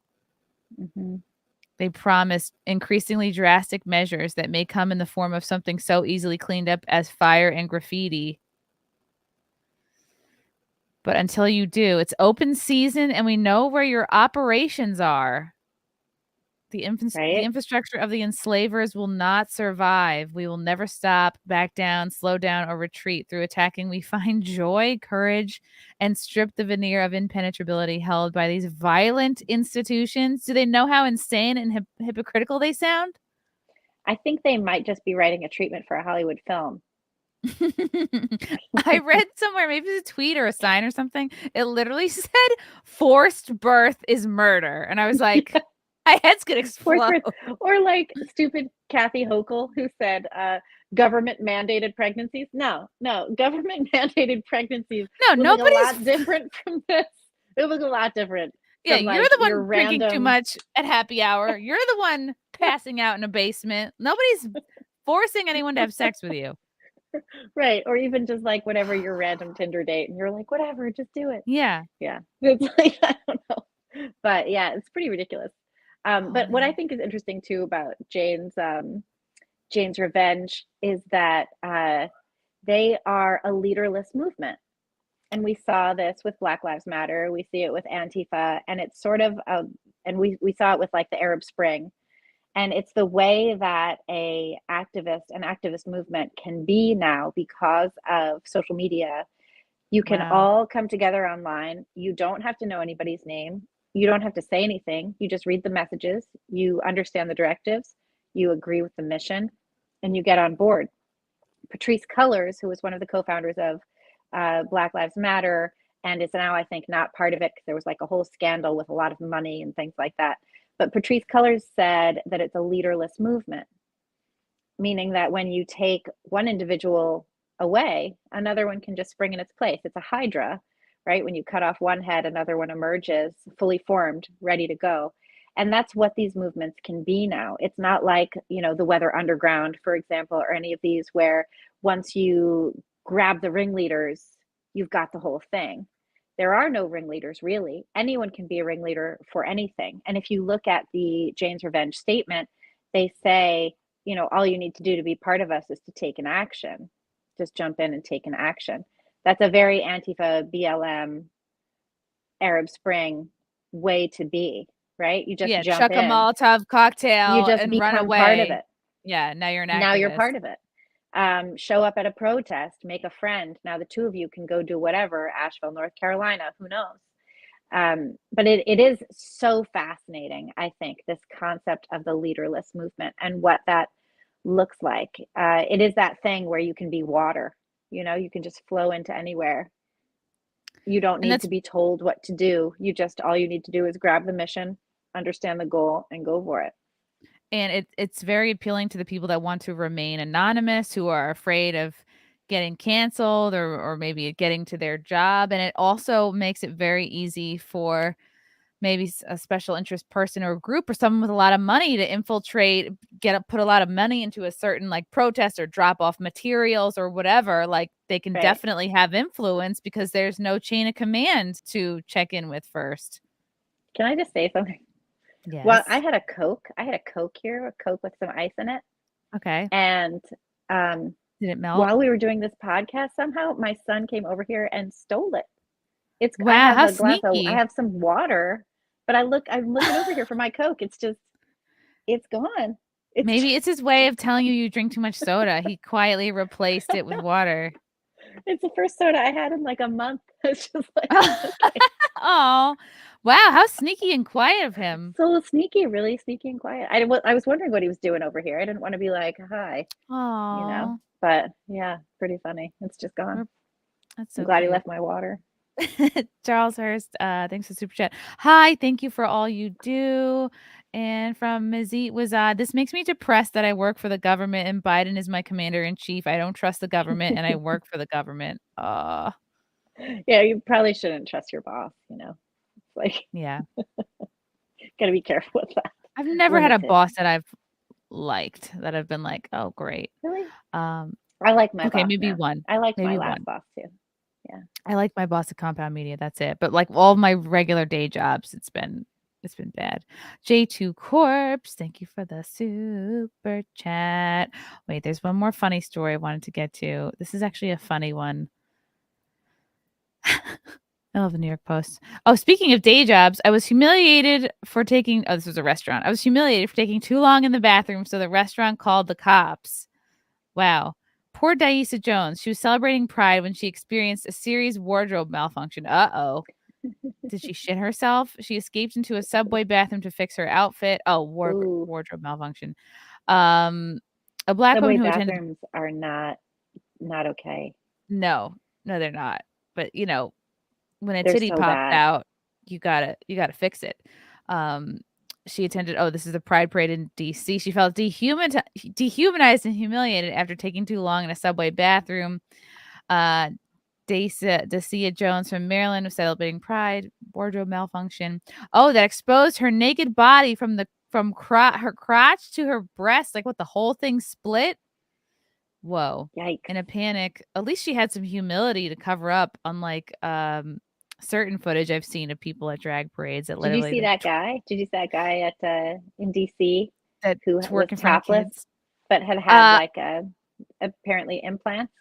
They promise increasingly drastic measures that may come in the form of something so easily cleaned up as fire and graffiti. But until you do, it's open season and we know where your operations are. The infrastructure of the enslavers will not survive. We will never stop, back down, slow down, or retreat. Through attacking, we find joy, courage, and strip the veneer of impenetrability held by these violent institutions. Do they know how insane and hypocritical they sound? I think they might just be writing a treatment for a Hollywood film. I read somewhere, maybe it's a tweet or a sign or something. It literally said forced birth is murder. And I was like, my head's going to explode. Or like stupid Kathy Hochul who said government mandated pregnancies. No, government mandated pregnancies. No, nobody's a lot different from this. It was a lot different. Yeah, you're the one drinking too much at happy hour. You're the one passing out in a basement. Nobody's forcing anyone to have sex with you. Right. Or even just like whatever your random Tinder date and you're like, whatever, just do it. Yeah. It's like, I don't know. But yeah, it's pretty ridiculous. But what I think is interesting too about Jane's Revenge is that they are a leaderless movement. And we saw this with Black Lives Matter. We see it with Antifa, and it's sort of, and we saw it with like the Arab Spring. And it's the way that an activist movement can be now because of social media. You can all come together online. You don't have to know anybody's name. You don't have to say anything. You just read the messages. You understand the directives. You agree with the mission, and you get on board. Patrisse Cullors, who was one of the co-founders of Black Lives Matter, and is now, I think, not part of it because there was like a whole scandal with a lot of money and things like that. But Patrisse Cullors said that it's a leaderless movement, meaning that when you take one individual away, another one can just spring in its place. It's a hydra, right? When you cut off one head, another one emerges, fully formed, ready to go. And that's what these movements can be now. It's not like, the Weather Underground, for example, or any of these where once you grab the ringleaders, you've got the whole thing. There are no ringleaders, really. Anyone can be a ringleader for anything. And if you look at the Jane's Revenge statement, they say, all you need to do to be part of us is to take an action. Just jump in and take an action. That's a very Antifa, BLM, Arab Spring way to be, right? You just jump chuck in. A Molotov cocktail you just and become run away. Part of it. Yeah, now you're an activist. Now you're part of it. Show up at a protest, make a friend. Now the two of you can go do whatever, Asheville, North Carolina, who knows? But it is so fascinating, I think, this concept of the leaderless movement and what that looks like. It is that thing where you can be water, you can just flow into anywhere. You don't need to be told what to do. All you need to do is grab the mission, understand the goal, and go for it. And it's very appealing to the people that want to remain anonymous, who are afraid of getting canceled or maybe getting to their job. And it also makes it very easy for maybe a special interest person or group or someone with a lot of money to infiltrate, put a lot of money into a certain like protest or drop off materials or whatever. Like they can definitely have influence because there's no chain of command to check in with first. Can I just say something? Yes. Well, I had a Coke here, a Coke with some ice in it. Okay. And did it melt? While we were doing this podcast, somehow my son came over here and stole it. Wow, how sneaky. I have some water, but I'm looking over here for my Coke. It's gone. Maybe it's his way of telling you drink too much soda. He quietly replaced it with water. It's the first soda I had in like a month. It's just like, oh, wow, how sneaky and quiet of him. So sneaky, really sneaky and quiet. I was wondering what he was doing over here. I didn't want to be like, hi, but yeah, pretty funny. It's just gone. That's so I'm glad cute. He left my water. Charles Hurst, thanks for super chat. Hi, thank you for all you do. And from Mazit Wazad, this makes me depressed that I work for the government and Biden is my commander in chief. I don't trust the government and I work for the government. Yeah, you probably shouldn't trust your boss, you know. It's like, Yeah. gotta be careful with that. I've never had a Limits it. boss that I've liked, that I've been like, "Oh, great." Really? Um, I like my okay, boss maybe now. one. I liked my Maybe last one. boss too. Yeah. I like my boss at Compound Media, that's it. But, like, all my regular day jobs, it's been bad. J2 Corpse, thank you for the super chat. Wait, there's one more funny story I wanted to get to. This is actually a funny one. I love the New York Post. Oh, speaking of day jobs, I was humiliated for taking this was a restaurant. I was humiliated for taking too long in the bathroom, so the restaurant called the cops. Wow. Poor Diesa Jones. She was celebrating Pride when she experienced a serious wardrobe malfunction. Uh-oh. Did she shit herself? She escaped into a subway bathroom to fix her outfit. Oh, Ooh. wardrobe malfunction. A black Subway woman who attended. bathrooms are not okay. No, they're not. But you know, when a They're titty so pops bad. out, you gotta fix it. She attended. Oh, this is the Pride Parade in D.C. She felt dehumanized and humiliated after taking too long in a subway bathroom. Dacia Jones from Maryland was celebrating Pride, wardrobe malfunction. Oh, that exposed her naked body from her crotch to her breast. Like what, the whole thing split? Whoa. Yikes. In a panic. At least she had some humility to cover up, unlike certain footage I've seen of people at drag parades that Did you literally see that guy? Did you see that guy at in DC that who was twerk in front of topless kids? but had like apparently implants?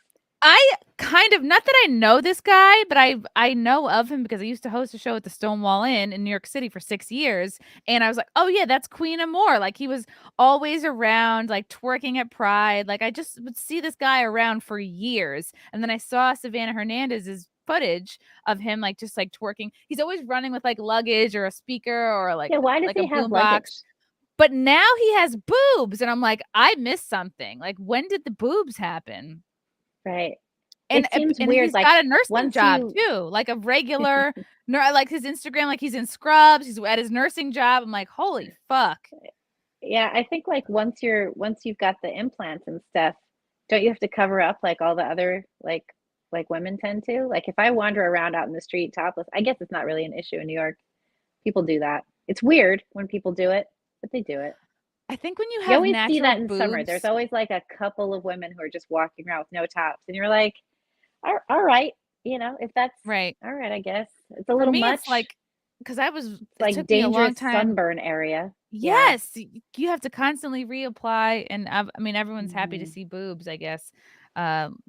I kind of, not that I know this guy, but I know of him because I used to host a show at the Stonewall Inn in New York City for 6 years, and I was like, "Oh yeah, that's Queen Amore." Like he was always around, like twerking at Pride. Like I just would see this guy around for years, and then I saw Savannah Hernandez's footage of him like just like twerking. He's always running with like luggage or a speaker or like Yeah, why does a he have boombox. luggage? But now he has boobs, and I'm like, I missed something. Like when did the boobs happen? Right. And It seems and weird. he's Like got a nursing once job you, too, like a regular like his Instagram, like he's in scrubs, he's at his nursing job. I'm like, holy fuck. yeah, I think like once you've got the implants and stuff, don't you have to cover up like all the other like women tend to? Like if I wander around out in the street topless, I guess it's not really an issue in New York. People do that. It's weird when people do it, but they do it. I think when you You have always see natural that in summer. There's boobs, always like a couple of women who are just walking around with no tops, and you're like, all right, you know, if that's right? all right, I guess it's a For little me, it's much. like because It's it like took me a long dangerous time. sunburn area. Yeah. Yes, you have to constantly reapply, and I mean, everyone's happy to Mhm. see boobs, I guess. Um,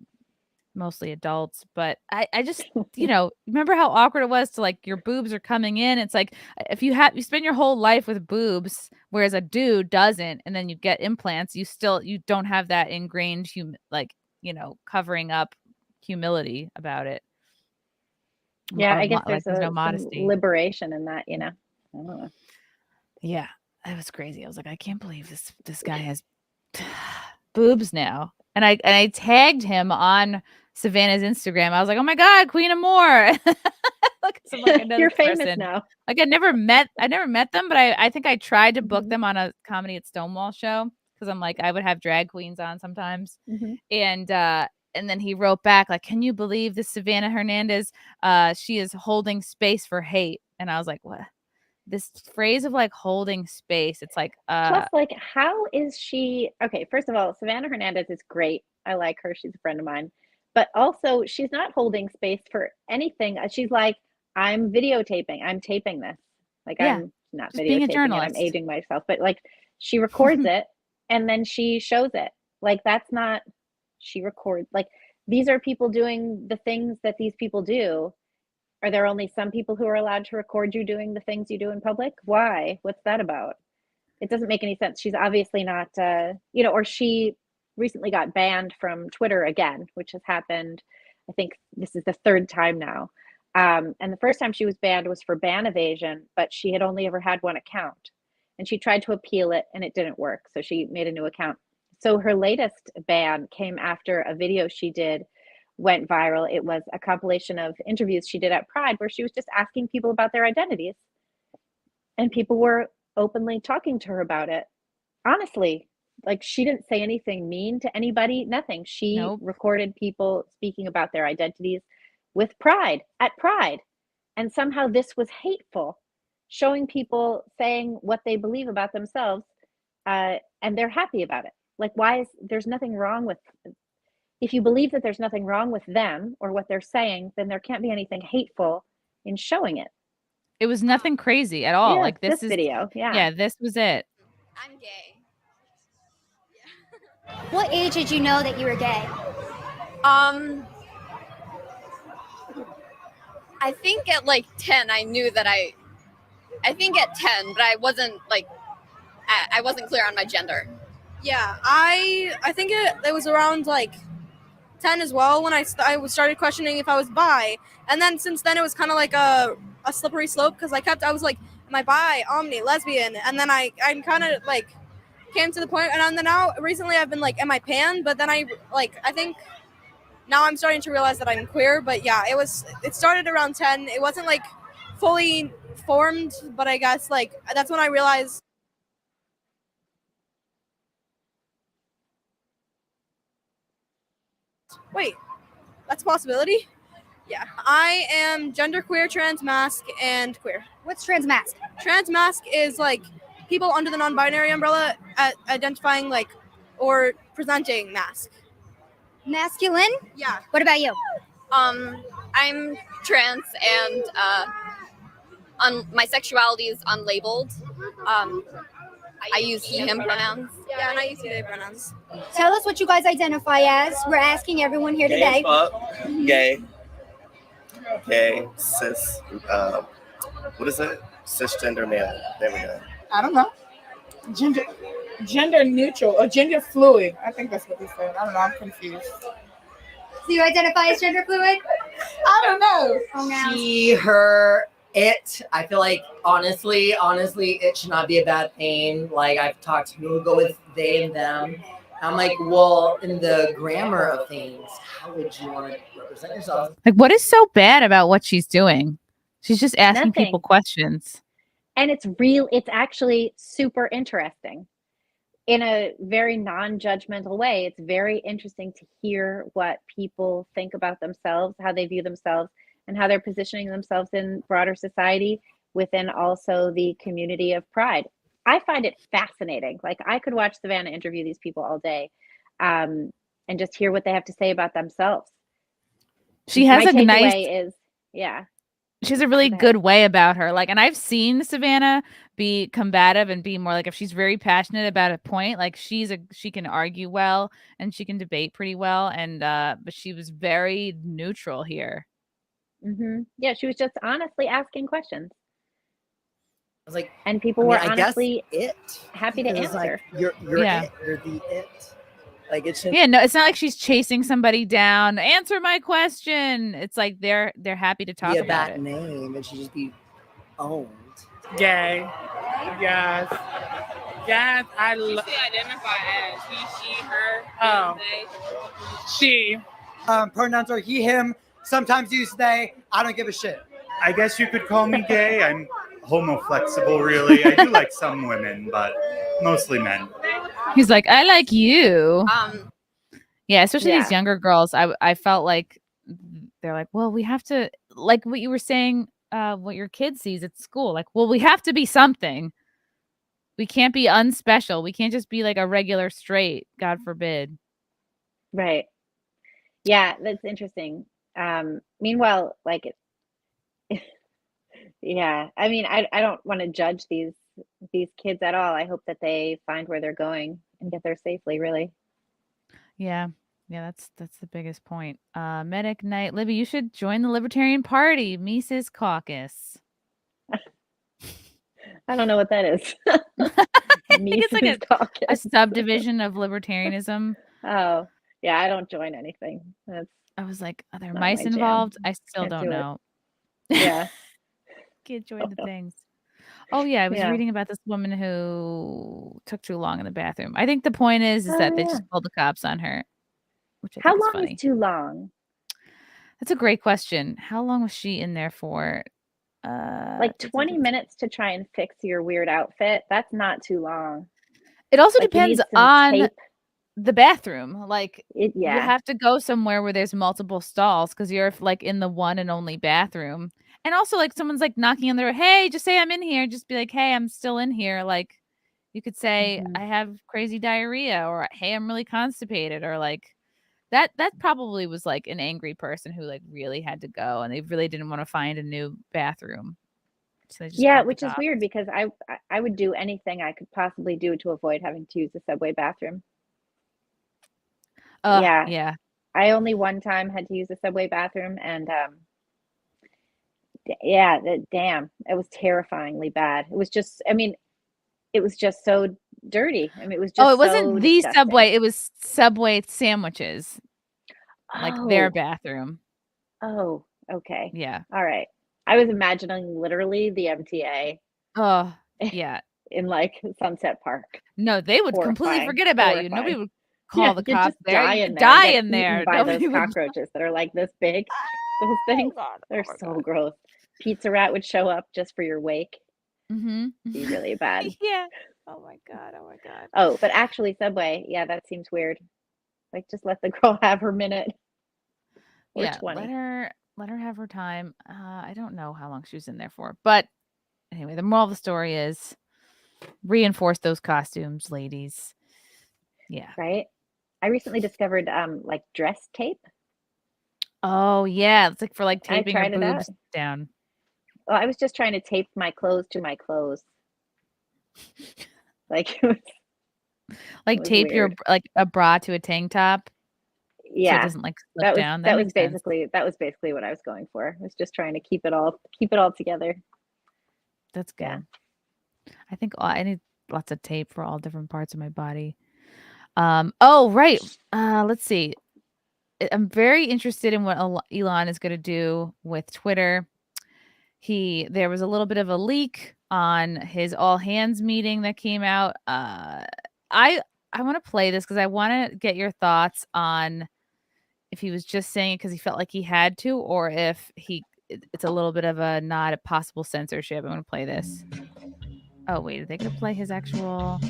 Mostly adults, but I just, you know, remember how awkward it was to like your boobs are coming in. It's like if you spend your whole life with boobs, whereas a dude doesn't, and then you get implants, you don't have that ingrained like, you know, covering up humility about it. Yeah, I guess Like there's there's no some modesty. liberation in that, you know. I don't know. Yeah, that was crazy. I was like, I can't believe this guy has boobs now. And I tagged him on Savannah's Instagram. I was like, oh my God, Queen Amore. Like, so like I know You're this famous person. now. Like I never met them, but I think I tried to book Mhm. them on a Comedy at Stonewall show because I'm like, I would have drag queens on sometimes. Mhm. And then he wrote back, like, can you believe this Savannah Hernandez? She is holding space for hate. And I was like, what? This phrase of like holding space, it's like Plus, like, how is she? Okay, first of all, Savannah Hernandez is great. I like her. She's a friend of mine. But also, she's not holding space for anything. She's like, I'm videotaping. I'm taping this. Like, yeah, I'm not just being a videotaping it. I'm journalist. aging myself. But like, she records it and then she shows it. Like, that's not, she records. Like, these are people doing the things that these people do. Are there only some people who are allowed to record you doing the things you do in public? Why? What's that about? It doesn't make any sense. She's obviously not, you know, or she recently got banned from Twitter again, which has happened. I think this is the third time now. And the first time she was banned was for ban evasion, but she had only ever had one account. And she tried to appeal it and it didn't work. So she made a new account. So her latest ban came after a video she did went viral. It was a compilation of interviews she did at Pride where she was just asking people about their identities. And people were openly talking to her about it. Honestly, like she didn't say anything mean to anybody, nothing. She Nope. recorded people speaking about their identities with Pride, at Pride. And somehow this was hateful, showing people saying what they believe about themselves, and they're happy about it. Like, there's nothing wrong with, if you believe that there's nothing wrong with them or what they're saying, then there can't be anything hateful in showing it. It was nothing crazy at all. Yeah, Like this video. Yeah, this was it. I'm gay. What age did you know that you were gay? I think at like 10 I knew that I think at 10, but I wasn't like I wasn't clear on my gender. Yeah, I think it was around like 10 as well when I started questioning if I was bi. And then since then it was kind of like a slippery slope because I was like, am I bi, omni, lesbian? And then I kind of like came to the point, and then now recently I've been like, am I pan? But then I think now I'm starting to realize that I'm queer. But yeah, it started around 10. It wasn't like fully formed, but I guess like that's when I realized. Wait, that's a possibility? Yeah. I am genderqueer, transmasc, and queer. What's transmasc? Transmasc is like people under the non-binary umbrella identifying like or presenting masc. Masculine? Yeah. What about you? I'm trans and my sexuality is unlabeled. I use he, him pronouns. Yeah, and I use they pronouns. Tell us what you guys identify as. We're asking everyone here today. Gay, cis, what is it? Cisgender male. There we go. I don't know. Gender neutral or gender fluid. I think that's what they said. I don't know. I'm confused. Do you identify as gender fluid? I don't know. Pronouns. She, her, it. I feel like honestly, it should not be a bad thing. Like I've talked to people who go with they and them. I'm like, well, in the grammar of things, how would you want to represent yourself? Like, what is so bad about what she's doing? She's just asking Nothing. people questions. And it's actually super interesting in a very non-judgmental way. It's very interesting to hear what people think about themselves, how they view themselves, and how they're positioning themselves in broader society within also the community of Pride. I find it fascinating. Like, I could watch Savannah interview these people all day, and just hear what they have to say about themselves. She has My a nice takeaway is, yeah. She has a really good way about her. Like, and I've seen Savannah be combative and be more like, if she's very passionate about a point, like she can argue well and she can debate pretty well. And but she was very neutral here. Mm-hmm. Yeah, she was just honestly asking questions. I was like, and people were honestly happy to answer. Like, you're yeah. it. You're the it. Like it's just, yeah, no, it's not like she's chasing somebody down. Answer my question. It's like they're happy to talk about that it. name and she just be owned. Gay. Yes. Yes, I love. She identify as he, she, her. Oh. They. She. Pronouns are he, him. Sometimes use they. I don't give a shit. I guess you could call me gay. I'm homo-flexible, really. I do like some women, but mostly men. He's like, I like you. Yeah, especially these younger girls. I felt like they're like, well, we have to, like what you were saying, what your kid sees at school. Like, well, we have to be something. We can't be unspecial. We can't just be like a regular straight, God forbid. Right. Yeah, that's interesting. Meanwhile, like, yeah, I mean, I don't want to judge these kids at all. I hope that they find where they're going and get there safely, really. Yeah, that's the biggest point. Medic Night, Libby, you should join the Libertarian Party, Mises Caucus. I don't know what that is. I think it's like a subdivision of libertarianism. Oh, yeah, I don't join anything. I was like, are there mice involved? I still don't know. Yeah. Can't join the things. Oh yeah, I was reading about this woman who took too long in the bathroom. I think the point is that they just called the cops on her. Which I How think is long funny. is too long? That's a great question. How long was she in there for? Like 20 minutes to try and fix your weird outfit. That's not too long. It also like depends on tape. the bathroom. Like you Yeah. have to go somewhere where there's multiple stalls because you're like in the one and only bathroom. And also like someone's like knocking on the door, hey, just say I'm in here. Just be like, hey, I'm still in here. Like you could say Mhm. I have crazy diarrhea, or hey, I'm really constipated, or like that probably was like an angry person who like really had to go and they really didn't want to find a new bathroom. So they just Yeah, called the which is cops. weird because I would do anything I could possibly do to avoid having to use the subway bathroom. Yeah. Yeah. I only one time had to use the subway bathroom, and yeah, damn, it was terrifyingly bad. It was just, I mean, it was just so dirty. I mean, it was Oh, just it wasn't so the disgusting. Subway, it was Subway sandwiches. Like their Oh, bathroom. oh, okay. Yeah. All right. I was imagining literally the MTA Oh, yeah. in like Sunset Park. No, they would completely Horrifying, forget about you. Nobody horrifying. would Yeah, call the you cops just there. die You in could there and die get in there. eaten by those Nobody would. cockroaches that are like this big. Those things, God. they're Oh my so God. gross. Pizza Rat would show up just for your wake. Mm-hmm. Be really bad. Yeah. Oh my God. Oh my God. Oh, but actually Subway, yeah, that seems weird. Like just let the girl have her minute or Yeah, 20. let her have her time. I don't know how long she was in there for, but anyway, the moral of the story is reinforce those costumes, ladies. Yeah. Right? I recently discovered like dress tape. Oh yeah, it's like for like I taping your tried it out. boobs down. Well, I was just trying to tape my clothes to my clothes. Like it Like was tape your weird. like a bra to a tank top so it Yeah. doesn't like slip down. That That was makes sense. basically what I was going for. I was just trying to keep it all together. That's Yeah. good. I think I need lots of tape for all different parts of my body. Oh right. Let's see. I'm very interested in what Elon is going to do with Twitter. There was a little bit of a leak on his all hands meeting that came out. I want to play this because I want to get your thoughts on if he was just saying it because he felt like he had to, or if it's a little bit of a not a possible censorship. I'm going to play this. Oh wait, are they going to play his actual?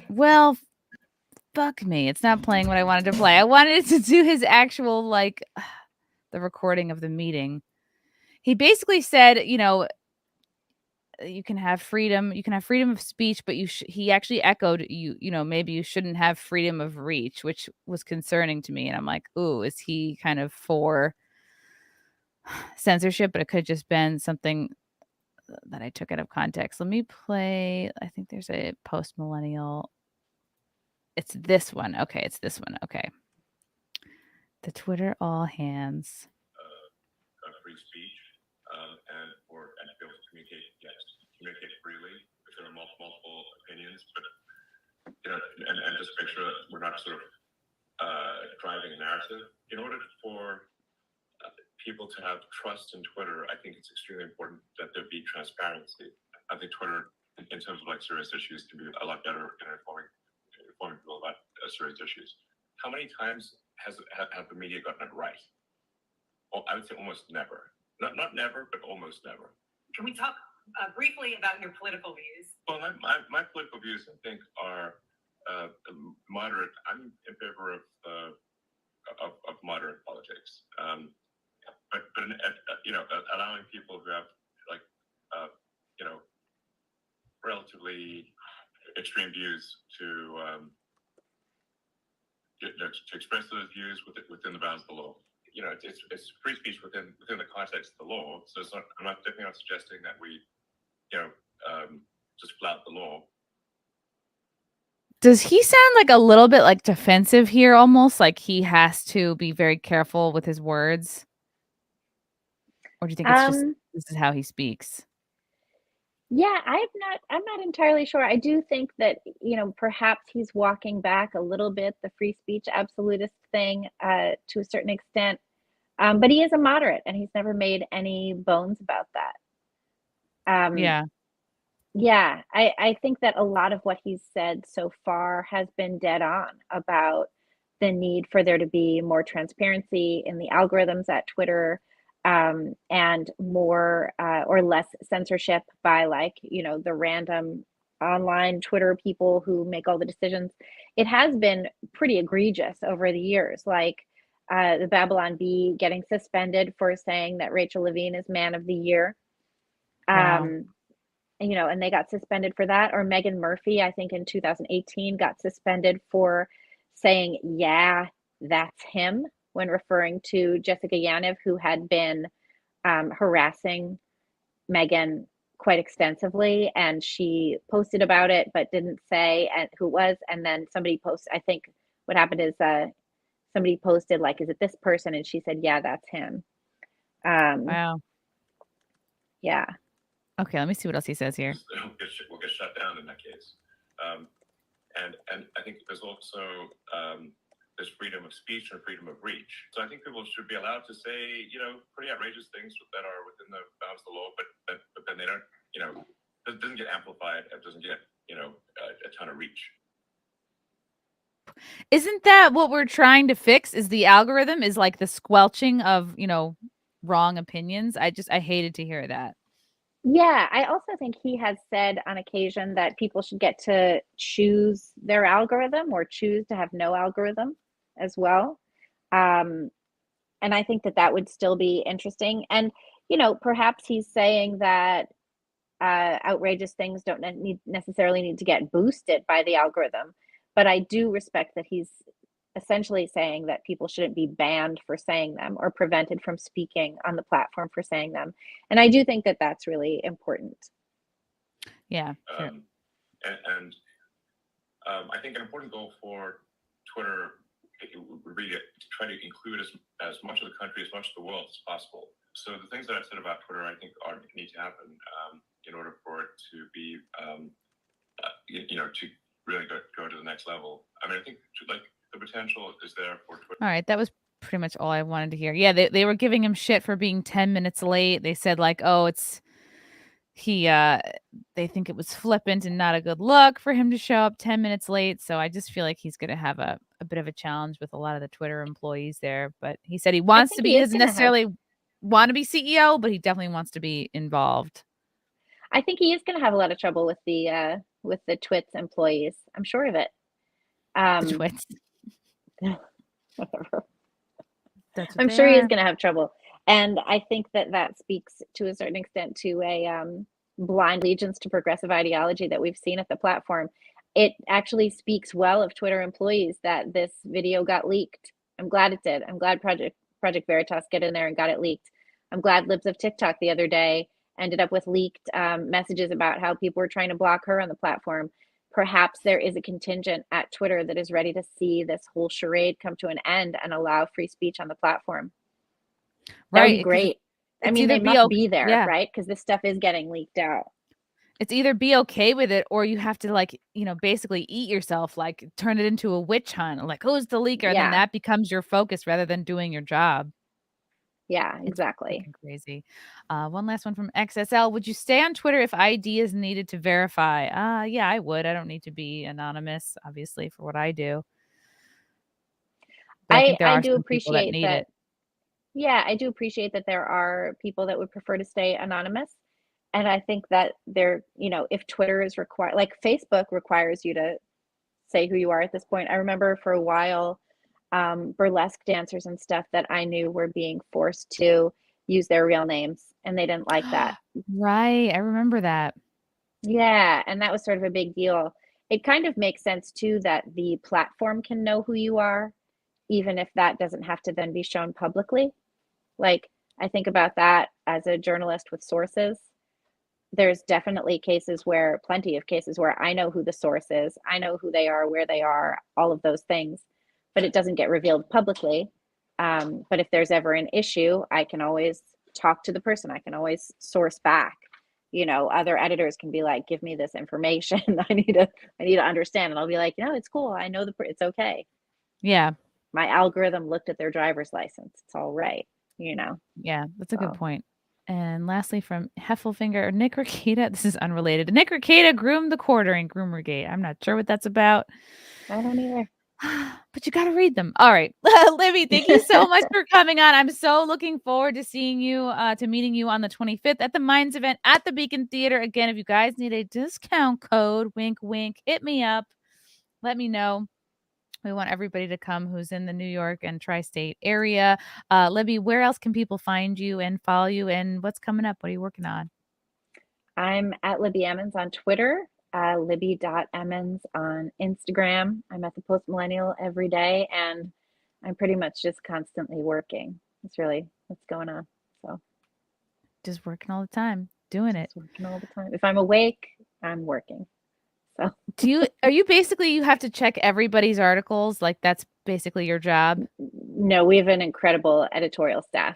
Well, fuck me. It's not playing what I wanted to play. I wanted it to do his actual like the recording of the meeting. He basically said, you can have freedom of speech, but he actually echoed maybe you shouldn't have freedom of reach, which was concerning to me. And I'm like, ooh, is he kind of for censorship? But it could have just been something that I took out of context. Let me play. I think there's a post millennial. It's this one. Okay, it's this one. Okay. The Twitter all hands. Free speech and to be able to communicate freely if there are multiple opinions, but and just make sure that we're not sort of driving a narrative. In order for people to have trust in Twitter, I think it's extremely important that there be transparency. I think Twitter, in terms of like serious issues, can be a lot better in informing people about serious issues. How many times have the media gotten it right? Well, I would say almost never. Not never, but almost never. Can we talk briefly about your political views? Well, my political views, I think, are moderate. I'm in favor of moderate politics, but allowing people who have like relatively extreme views to express those views within the bounds of the law. It's free speech within the context of the law. So I'm definitely not suggesting that we, just flout the law. Does he sound like a little bit like defensive here, almost like he has to be very careful with his words? Or do you think it's just this is how he speaks? Yeah, I'm not entirely sure. I do think that, perhaps he's walking back a little bit the free speech absolutist thing to a certain extent. But he is a moderate and he's never made any bones about that. Yeah. Yeah, I think that a lot of what he's said so far has been dead on about the need for there to be more transparency in the algorithms at Twitter, and more or less censorship by the random online Twitter people who make all the decisions, it has been pretty egregious over the years. Like the Babylon Bee getting suspended for saying that Rachel Levine is Man of the Year. Wow. You know, and they got suspended for that. Or Megan Murphy, I think in 2018, got suspended for saying, yeah, that's him, when referring to Jessica Yaniv, who had been harassing Megan quite extensively. And she posted about it, but didn't say who it was. And then somebody posted, I think what happened is somebody posted, like, is it this person? And she said, yeah, that's him. Wow. Yeah. Okay, let me see what else he says here. Will get shut down in that case. And I think there's also there's freedom of speech and freedom of reach. So I think people should be allowed to say, you know, pretty outrageous things that are within the bounds of the law, but then they don't, you know, it doesn't get amplified. It doesn't get, you know, a ton of reach. Isn't that what we're trying to fix? Is the algorithm is like the squelching of, you know, wrong opinions? I hated to hear that. Yeah, I also think he has said on occasion that people should get to choose their algorithm or choose to have no algorithm as well. And I think that would still be interesting. And, you know, perhaps he's saying that outrageous things don't necessarily need to get boosted by the algorithm. But I do respect that he's essentially saying that people shouldn't be banned for saying them or prevented from speaking on the platform for saying them. And I do think that that's really important. Yeah. Sure. And I think an important goal for Twitter would be to try to include as much of the country, as much of the world as possible. So the things that I've said about Twitter, I think need to happen in order for it to be, you know, to really go to the next level. I mean, I think like the potential is there for Twitter. All right, that was pretty much all I wanted to hear. Yeah, they were giving him shit for being 10 minutes late. They said like, oh, they think it was flippant and not a good look for him to show up 10 minutes late. So I just feel like he's going to have a bit of a challenge with a lot of the Twitter employees there. But he said he wants to be, he doesn't necessarily want to be CEO, but he definitely wants to be involved. I think he is going to have a lot of trouble with the Twits employees. I'm sure of it. The Twits. Whatever. I'm sure he is going to have trouble. And I think that speaks to a certain extent to a blind allegiance to progressive ideology that we've seen at the platform. It actually speaks well of Twitter employees that this video got leaked. I'm glad it did. I'm glad Project Veritas get in there and got it leaked. I'm glad Libs of TikTok the other day ended up with leaked messages about how people were trying to block her on the platform. Perhaps there is a contingent at Twitter that is ready to see this whole charade come to an end and allow free speech on the platform. That would be great. I mean, they must be there, right? Because this stuff is getting leaked out. It's either be okay with it or you have to, like, you know, basically eat yourself, like turn it into a witch hunt. Like, who's the leaker? And then that becomes your focus rather than doing your job. Yeah, exactly. It's crazy. One last one from XSL. Would you stay on Twitter if ID is needed to verify? Yeah, I would. I don't need to be anonymous, obviously, for what I do. I do appreciate that. Yeah, I do appreciate that there are people that would prefer to stay anonymous. And I think that they're, you know, if Twitter is required, like Facebook requires you to say who you are at this point. I remember for a while, burlesque dancers and stuff that I knew were being forced to use their real names, and they didn't like that. Right. I remember that. Yeah. And that was sort of a big deal. It kind of makes sense too that the platform can know who you are, even if that doesn't have to then be shown publicly. Like, I think about that as a journalist with sources. There's definitely plenty of cases where I know who the source is. I know who they are, where they are, all of those things, but it doesn't get revealed publicly. But if there's ever an issue, I can always talk to the person. I can always source back. You know, other editors can be like, give me this information. I need to understand. And I'll be like, you know, it's cool. I know it's okay. Yeah. My algorithm looked at their driver's license. It's all right. You know? Yeah, that's a good point. And lastly, from Heffelfinger, Nick Rekieta, this is unrelated. Nick Rekieta groomed the quarter in Groomergate. I'm not sure what that's about. I don't either. But you got to read them. All right. Libby, thank you so much for coming on. I'm so looking forward to seeing you, to meeting you on the 25th at the Minds event at the Beacon Theater. Again, if you guys need a discount code, wink, wink, hit me up. Let me know. We want everybody to come who's in the New York and tri-state area. Libby, where else can people find you and follow you, and what's coming up? What are you working on? I'm at Libby Emmons on Twitter, Libby.Emmons on Instagram. I'm at the Post Millennial every day, and I'm pretty much just constantly working. That's really what's going on. So just working all the time, doing it. Working all the time. If I'm awake, I'm working. So are you basically, you have to check everybody's articles? Like that's basically your job? No, we have an incredible editorial staff.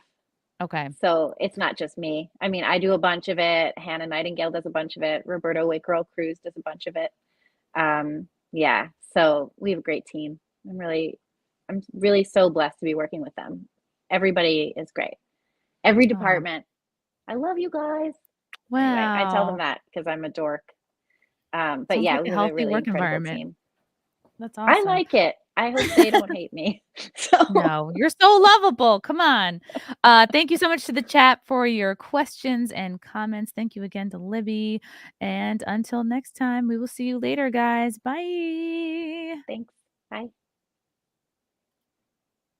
Okay. So it's not just me. I mean, I do a bunch of it. Hannah Nightingale does a bunch of it. Roberto Wakerow Cruz does a bunch of it. Yeah. So we have a great team. I'm really so blessed to be working with them. Everybody is great. Every department. I love you guys. Wow. Anyway, I tell them that because I'm a dork. But Sounds yeah, like we a have a healthy really work incredible environment. team. That's awesome. I like it. I hope they don't hate me. So No, you're so lovable. Come on. Thank you so much to the chat for your questions and comments. Thank you again to Libby. And until next time, we will see you later, guys. Bye. Thanks. Bye.